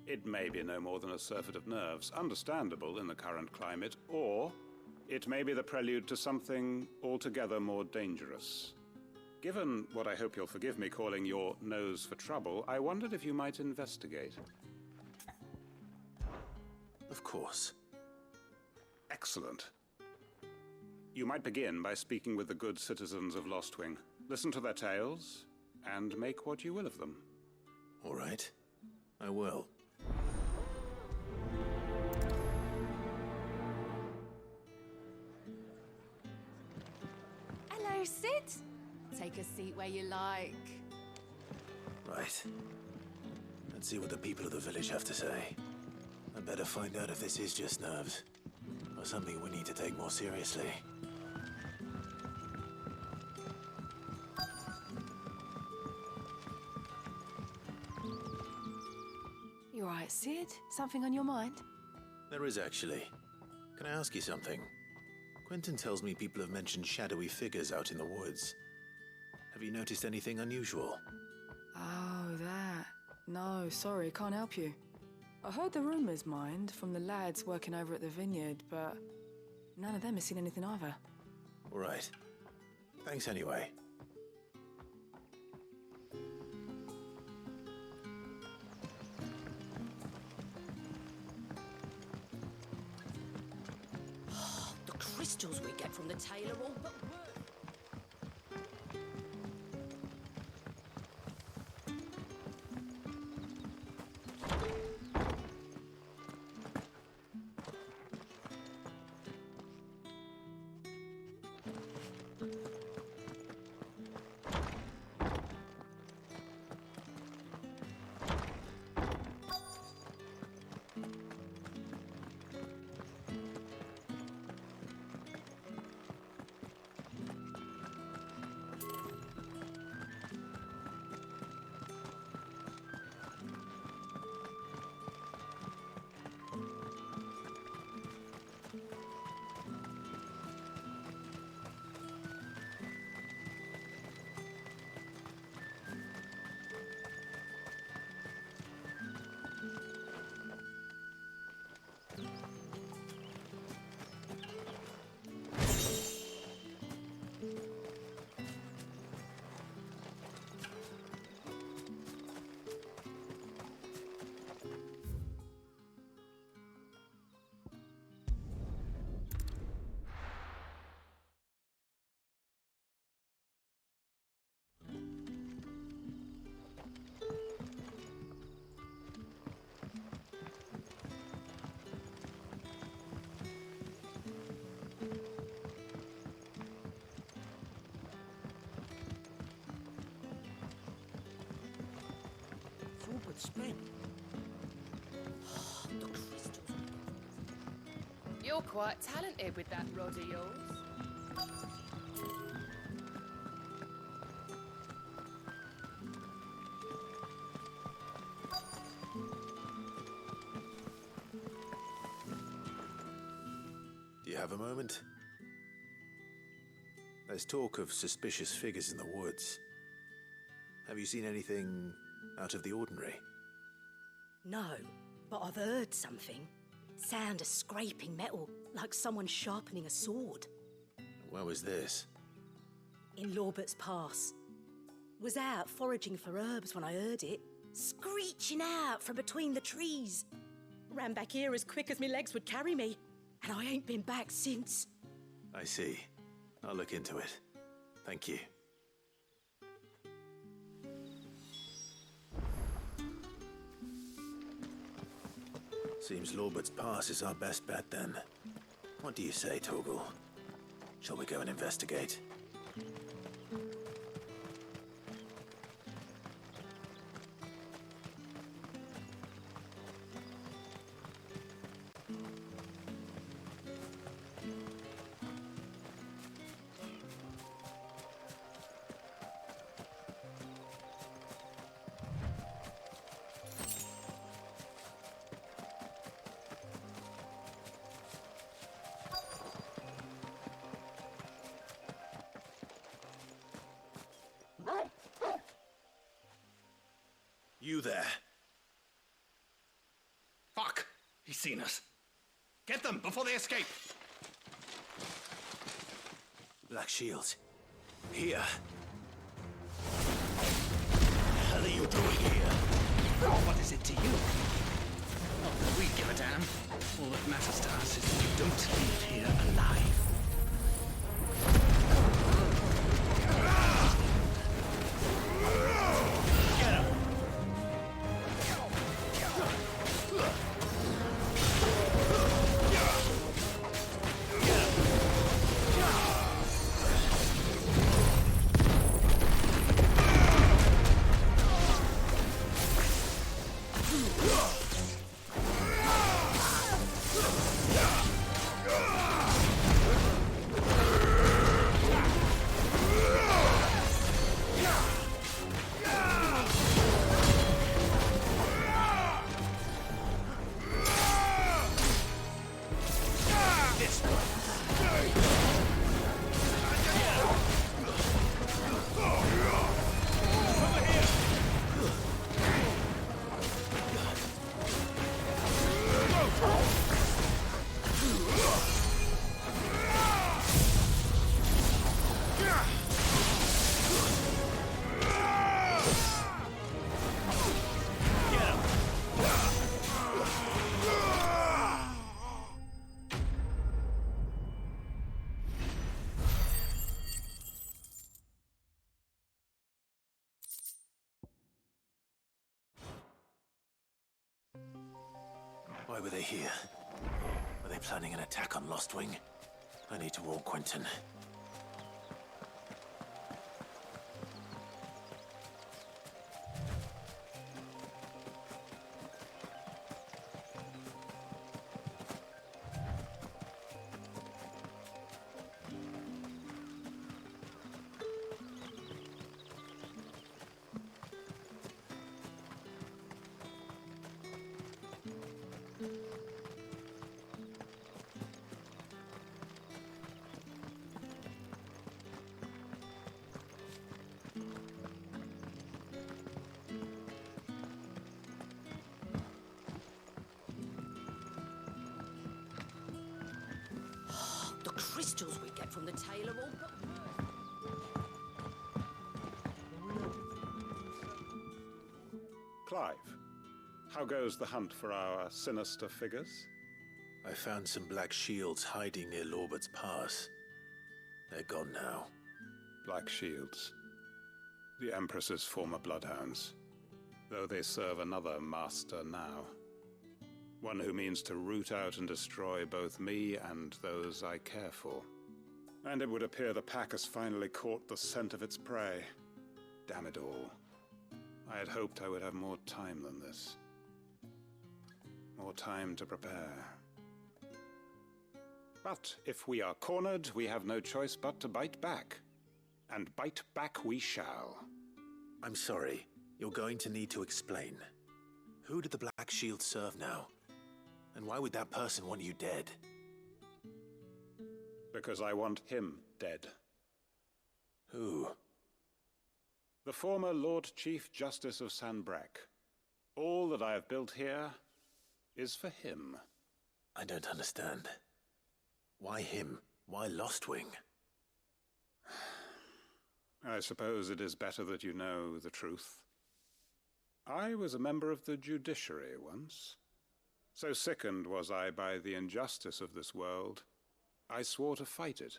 It may be no more than a surfeit of nerves, understandable in the current climate, or it may be the prelude to something altogether more dangerous. Given what I hope you'll forgive me calling your nose for trouble, I wondered if you might investigate. Of course. Excellent. You might begin by speaking with the good citizens of Lostwing. Listen to their tales, and make what you will of them. All right. I will. Hello, Sid. Take a seat where you like. Right. Let's see what the people of the village have to say. I better find out if this is just nerves, or something we need to take more seriously. You all right, Sid? Something on your mind? There is actually. Can I ask you something? Quentin tells me people have mentioned shadowy figures out in the woods. Have you noticed anything unusual? Oh, that. No, sorry, can't help you. I heard the rumours, mind, from the lads working over at the vineyard, but none of them has seen anything either. All right. Thanks anyway. The crystals we get from the tailor all but work. Forward spin. The crystals. You're quite talented with that rod of yours. Do you have a moment? There's talk of suspicious figures in the woods. Have you seen anything out of the ordinary? No, but I've heard something. Sound of scraping metal, like someone sharpening a sword. Where was this? In Lorbert's Pass. Was out foraging for herbs when I heard it, screeching out from between the trees. Ran back here as quick as my legs would carry me, and I ain't been back since. I see. I'll look into it. Thank you. Seems Lorbert's Pass is our best bet then. What do you say, Torgal? Shall we go and investigate? You there. Fuck! He's seen us. Get them before they escape! Black Shields. Here. What the hell are you doing here? What is it to you? Not that we give a damn. All that matters to us is that you don't leave here alive. Get him! Why were they here? Were they planning an attack on Lostwing? I need to warn Quentin. The crystals we get from the tail are all but Clive, how goes the hunt for our sinister figures? I found some Black Shields hiding near Lorbert's Pass. They're gone now. Black Shields. The Empress's former bloodhounds. Though they serve another master now. One who means to root out and destroy both me and those I care for. And it would appear the pack has finally caught the scent of its prey. Damn it all. I had hoped I would have more time than this. More time to prepare. But if we are cornered, we have no choice but to bite back. And bite back we shall. I'm sorry. You're going to need to explain. Who did the Black Shield serve now? And why would that person want you dead? Because I want him dead. Who? The former Lord Chief Justice of Sanbreque. All that I have built here is for him. I don't understand. Why him? Why Lostwing? I suppose it is better that you know the truth. I was a member of the judiciary once. So sickened was I by the injustice of this world, I swore to fight it.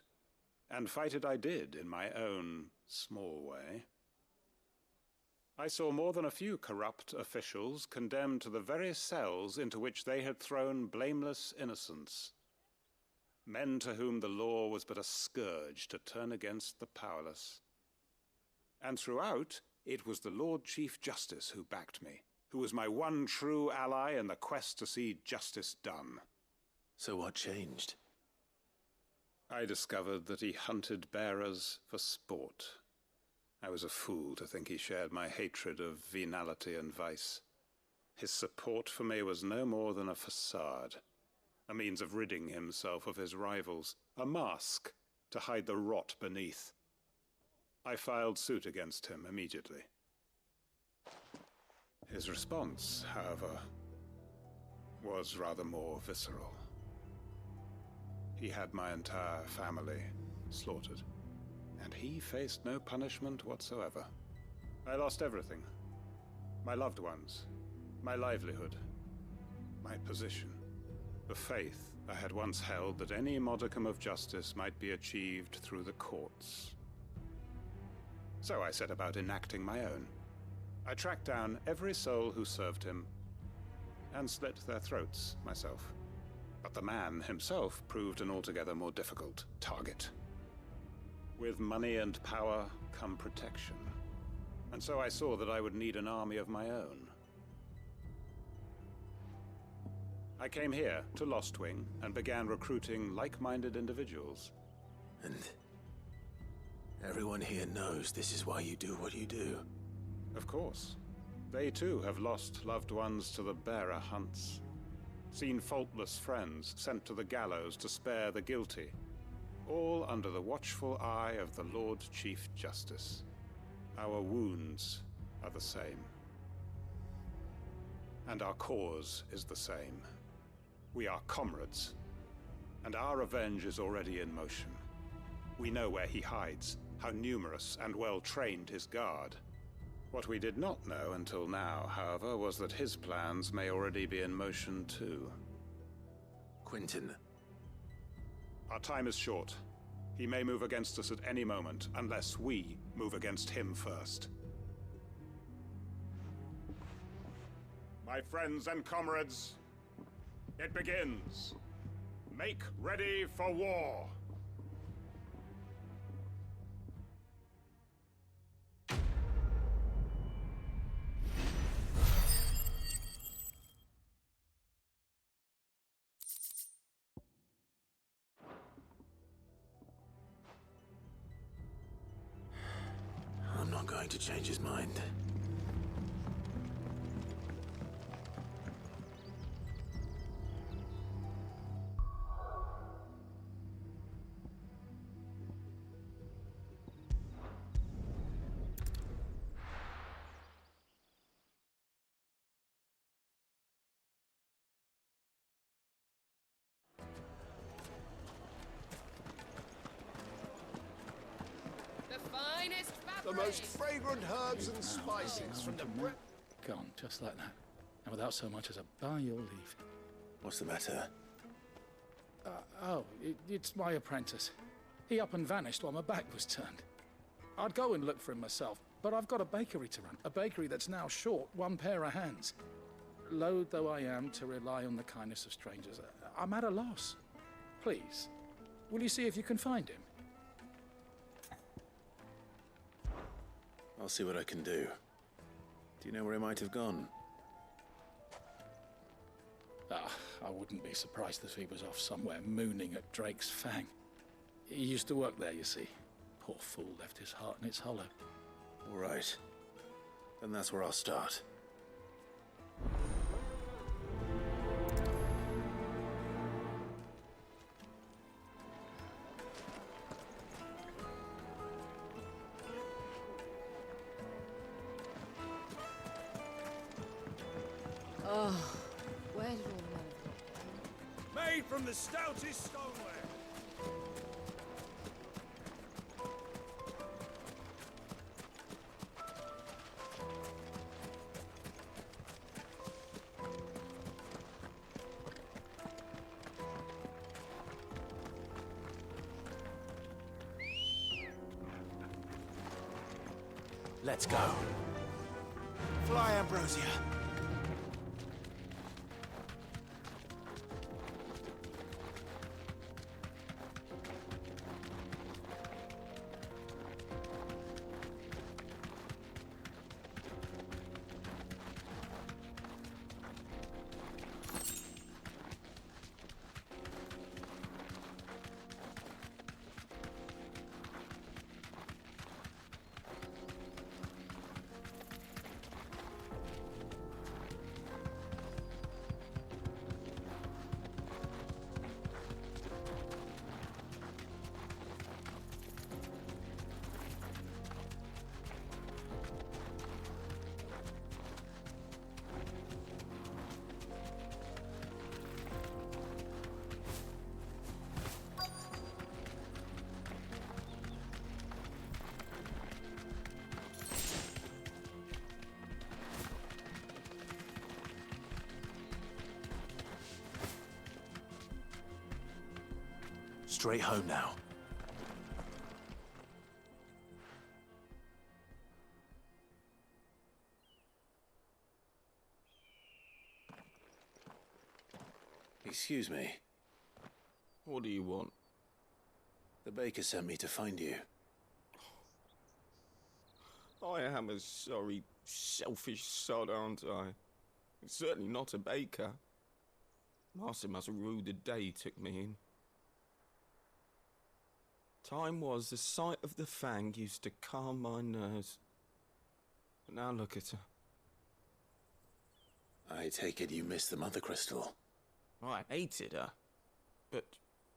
And fight it I did in my own small way. I saw more than a few corrupt officials condemned to the very cells into which they had thrown blameless innocents. Men to whom the law was but a scourge to turn against the powerless. And throughout, it was the Lord Chief Justice who backed me, who was my one true ally in the quest to see justice done. So what changed? I discovered that he hunted bearers for sport. I was a fool to think he shared my hatred of venality and vice. His support for me was no more than a facade, a means of ridding himself of his rivals, a mask to hide the rot beneath. I filed suit against him immediately. His response, however, was rather more visceral. He had my entire family slaughtered, and he faced no punishment whatsoever. I lost everything. My loved ones, my livelihood, my position, the faith I had once held that any modicum of justice might be achieved through the courts. So I set about enacting my own. I tracked down every soul who served him, and slit their throats myself. But the man himself proved an altogether more difficult target. With money and power come protection. And so I saw that I would need an army of my own. I came here to Lostwing and began recruiting like-minded individuals. And everyone here knows this is why you do what you do. Of course. They too have lost loved ones to the bearer hunts. Seen faultless friends sent to the gallows to spare the guilty. All under the watchful eye of the Lord Chief Justice. Our wounds are the same. And our cause is the same. We are comrades, and our revenge is already in motion. We know where he hides, how numerous and well-trained his guard. What we did not know until now, however, was that his plans may already be in motion too. Quentin. Our time is short. He may move against us at any moment, unless we move against him first. My friends and comrades, it begins. Make ready for war. I'm not going to change his mind. The most fragrant herbs and spices from the Gone, just like that. And without so much as a by your leave. What's the matter? It's my apprentice. He up and vanished while my back was turned. I'd go and look for him myself, but I've got a bakery to run. A bakery that's now short one pair of hands. Loath though I am to rely on the kindness of strangers, I'm at a loss. Please, will you see if you can find him? I'll see what I can do. Do you know where he might have gone? I wouldn't be surprised if he was off somewhere mooning at Drake's Fang. He used to work there, you see. Poor fool left his heart in its hollow. All right. Then that's where I'll start. Oh, where did all the men made from the stoutest stoneware. Let's go. Fly, Ambrosia. Straight home now. Excuse me. What do you want? The baker sent me to find you. I am a sorry, selfish sod, aren't I? Certainly not a baker. Master must have ruled the day he took me in. Time was the sight of the Fang used to calm my nerves. But now look at her. I take it you missed the Mother Crystal. I hated her, but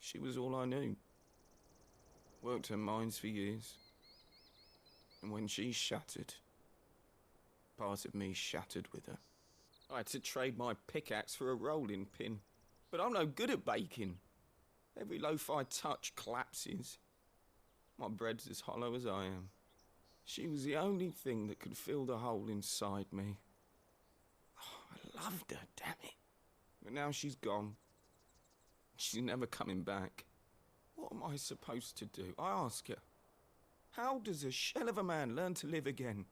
she was all I knew. Worked her mines for years. And when she shattered, part of me shattered with her. I had to trade my pickaxe for a rolling pin, but I'm no good at baking. Every loaf I touch collapses. My bread's as hollow as I am. She was the only thing that could fill the hole inside me. Oh, I loved her, damn it. But now she's gone. She's never coming back. What am I supposed to do? I ask her. How does a shell of a man learn to live again?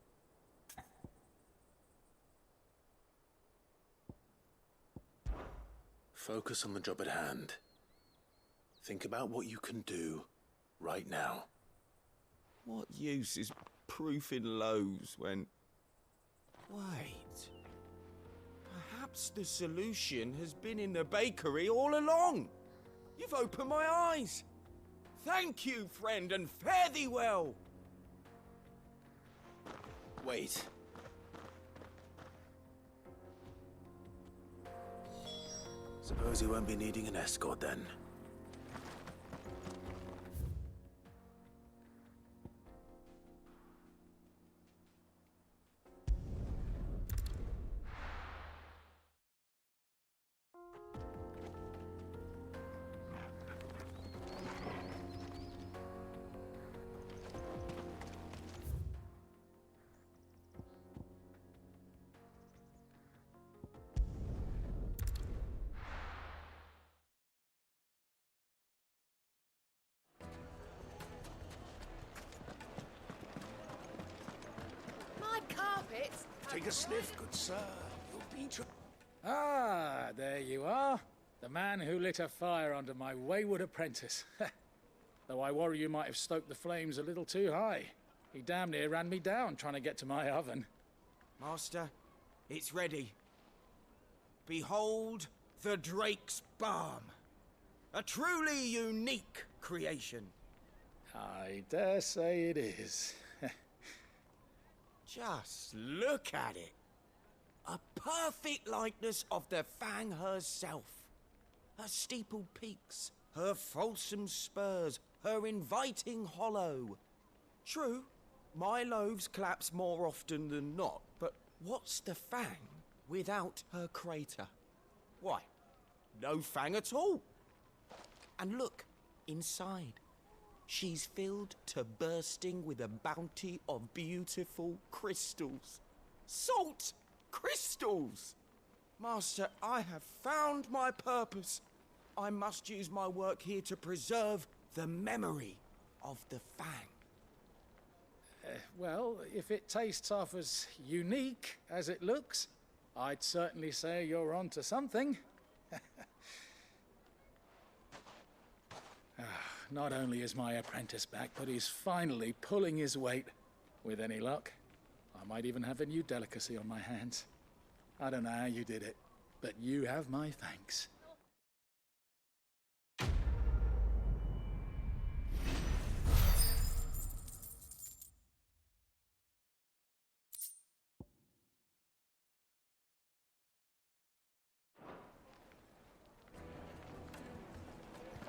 Focus on the job at hand. Think about what you can do right now. What use is proofing loaves when... Wait. Perhaps the solution has been in the bakery all along. You've opened my eyes. Thank you, friend, and fare thee well. Wait. Suppose you won't be needing an escort then. My carpets! Take a sniff, good sir. You'll be Ah, there you are. The man who lit a fire under my wayward apprentice. Though I worry you might have stoked the flames a little too high. He damn near ran me down trying to get to my oven. Master, it's ready. Behold the Drake's Balm. A truly unique creation. I dare say it is. Just look at it. A perfect likeness of the Fang herself. Her steepled peaks, her fulsome spurs, her inviting hollow. True, my loaves collapse more often than not, but what's the Fang without her crater? Why, no Fang at all. And look, inside. She's filled to bursting with a bounty of beautiful crystals. Salt crystals! Master, I have found my purpose. I must use my work here to preserve the memory of the Fang. Well, if it tastes half as unique as it looks, I'd certainly say you're onto something. Not only is my apprentice back, but he's finally pulling his weight. With any luck, I might even have a new delicacy on my hands. I don't know how you did it, but you have my thanks.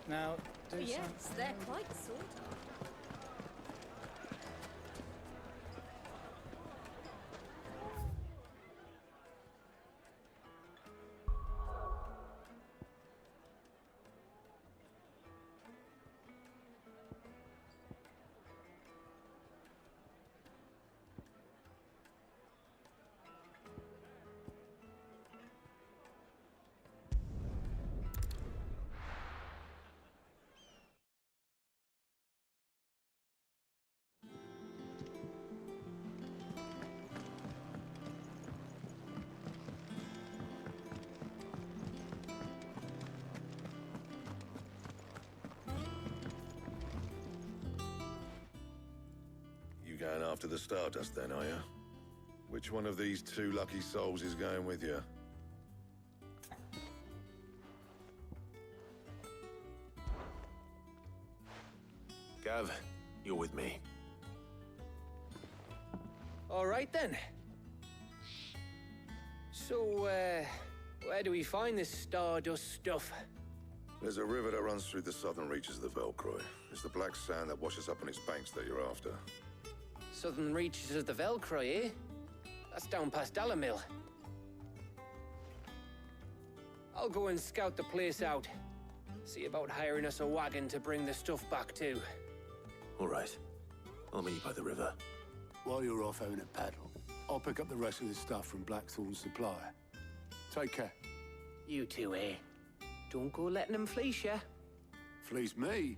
Now, Yes, they're quite sought after. going after the Stardust then, are you? Which one of these two lucky souls is going with you? Gav, you're with me. All right then. So, where do we find this Stardust stuff? There's a river that runs through the southern reaches of the Velcroy. It's the black sand that washes up on its banks that you're after. Southern reaches of the Velcroy, eh? That's down past Dalamil. I'll go and scout the place out. See about hiring us a wagon to bring the stuff back to. All right. I'll meet you by the river. While you're off having a paddle, I'll pick up the rest of the stuff from Blackthorn's supply. Take care. You two, eh? Don't go letting them fleece ya. Fleece me?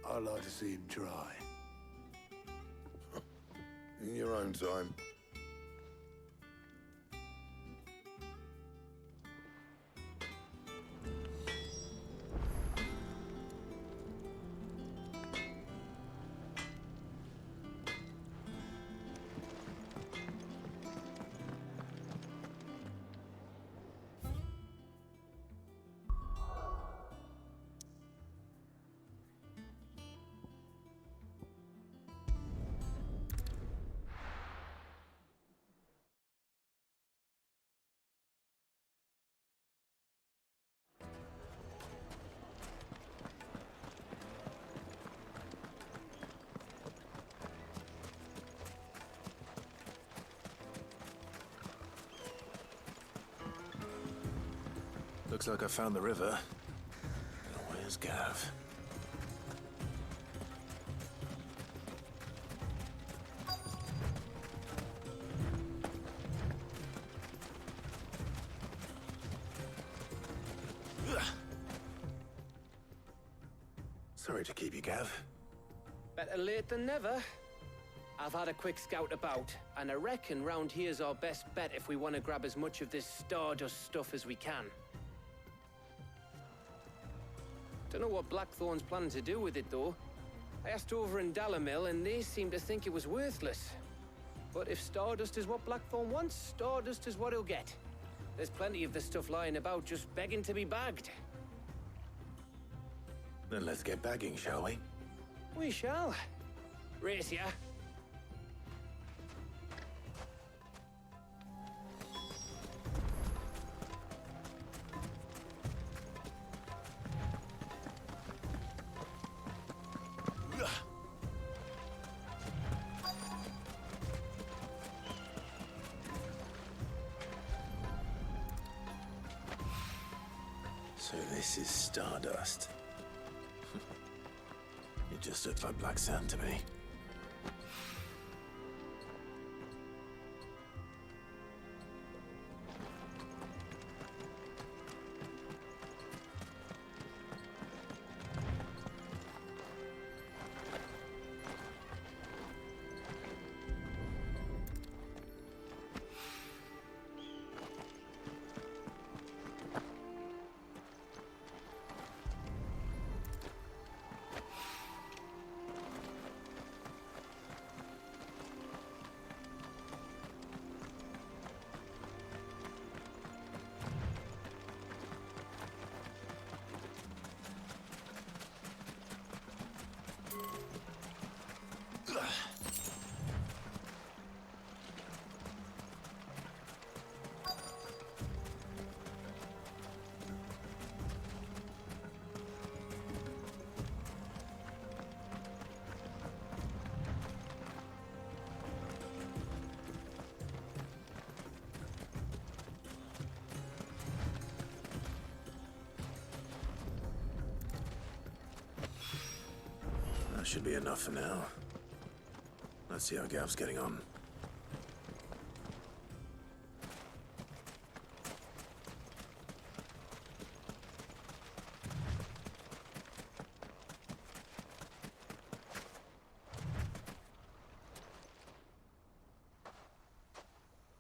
I'd like to see him try. In your own time. Looks like I found the river. Now where's Gav? Sorry to keep you, Gav. Better late than never. I've had a quick scout about, and I reckon round here's our best bet if we want to grab as much of this Stardust stuff as we can. Don't know what Blackthorn's planning to do with it, though. I asked over in Dalamil, and they seem to think it was worthless. But if Stardust is what Blackthorn wants, Stardust is what he'll get. There's plenty of the stuff lying about, just begging to be bagged. Then let's get bagging, shall we? We shall. Race ya. So this is Stardust. It just looks like black sand to me. That should be enough for now. Let's see how Gav's getting on.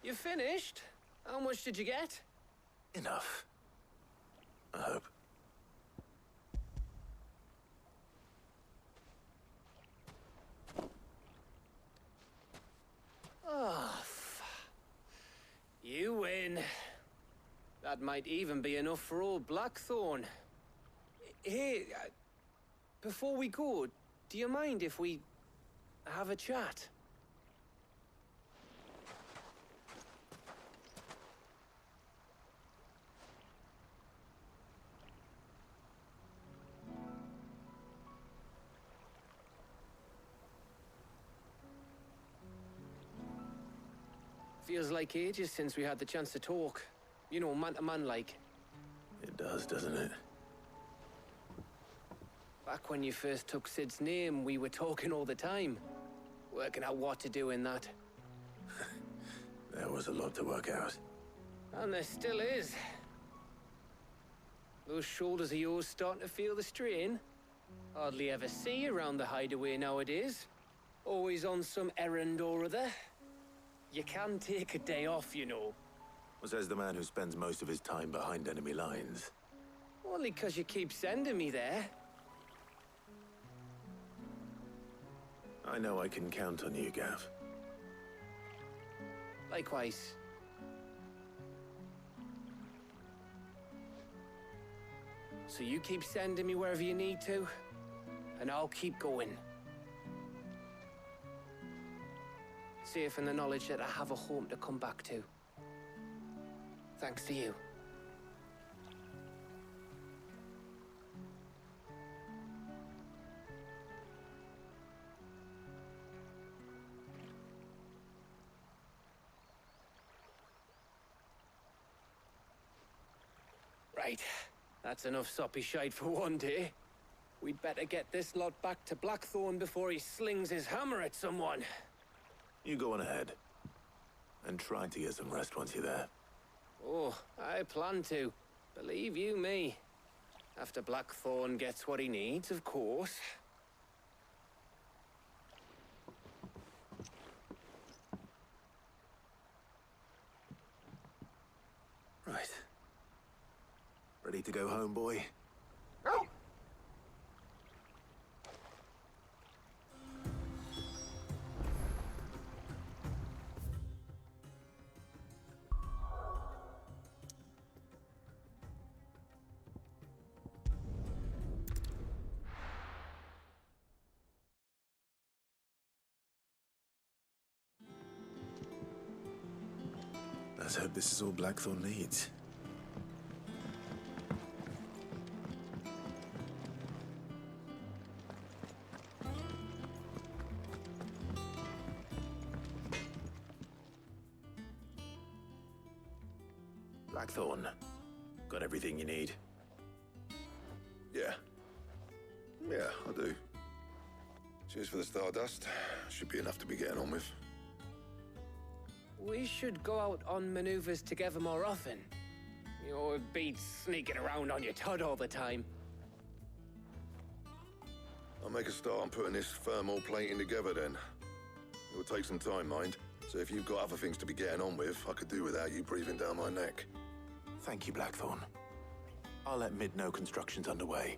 You finished? How much did you get? Enough. I hope. That might even be enough for old Blackthorn. Hey, before we go, do you mind if we have a chat? Feels like ages since we had the chance to talk. You know, man to man like. It does, doesn't it? Back when you first took Sid's name, we were talking all the time. Working out what to do in that. There was a lot to work out. And there still is. Those shoulders of yours starting to feel the strain. Hardly ever see you around the hideaway nowadays. Always on some errand or other. You can take a day off, you know. Well, says the man who spends most of his time behind enemy lines. Only 'cause you keep sending me there. I know I can count on you, Gav. Likewise. So you keep sending me wherever you need to, and I'll keep going. Safe in the knowledge that I have a home to come back to. Thanks to you. Right. That's enough soppy shite for one day. We'd better get this lot back to Blackthorn before he slings his hammer at someone. You go on ahead. And try to get some rest once you're there. Oh, I plan to. Believe you me. After Blackthorn gets what he needs, of course. Right. Ready to go home, boy? Let's hope this is all Blackthorn needs. Blackthorn, got everything you need? Yeah. Yeah, I do. Cheers for the Stardust. Should be enough to be getting on with. We should go out on maneuvers together more often. You'll be sneaking around on your Todd all the time. I'll make a start on putting this thermal plating together then. It will take some time, mind. So if you've got other things to be getting on with, I could do without you breathing down my neck. Thank you, Blackthorn. I'll let Mid know construction's underway.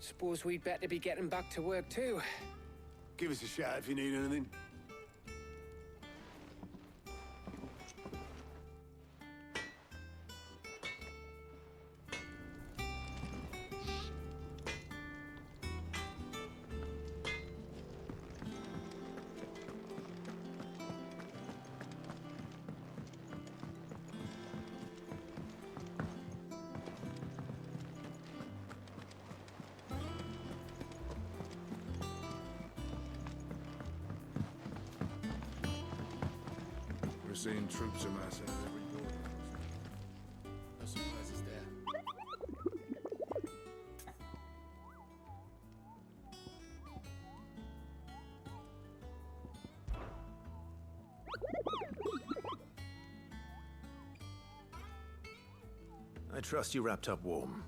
Suppose we'd better be getting back to work too. Give us a shout if you need anything. We're seeing troops amass at every border. No surprises there. I trust you wrapped up warm.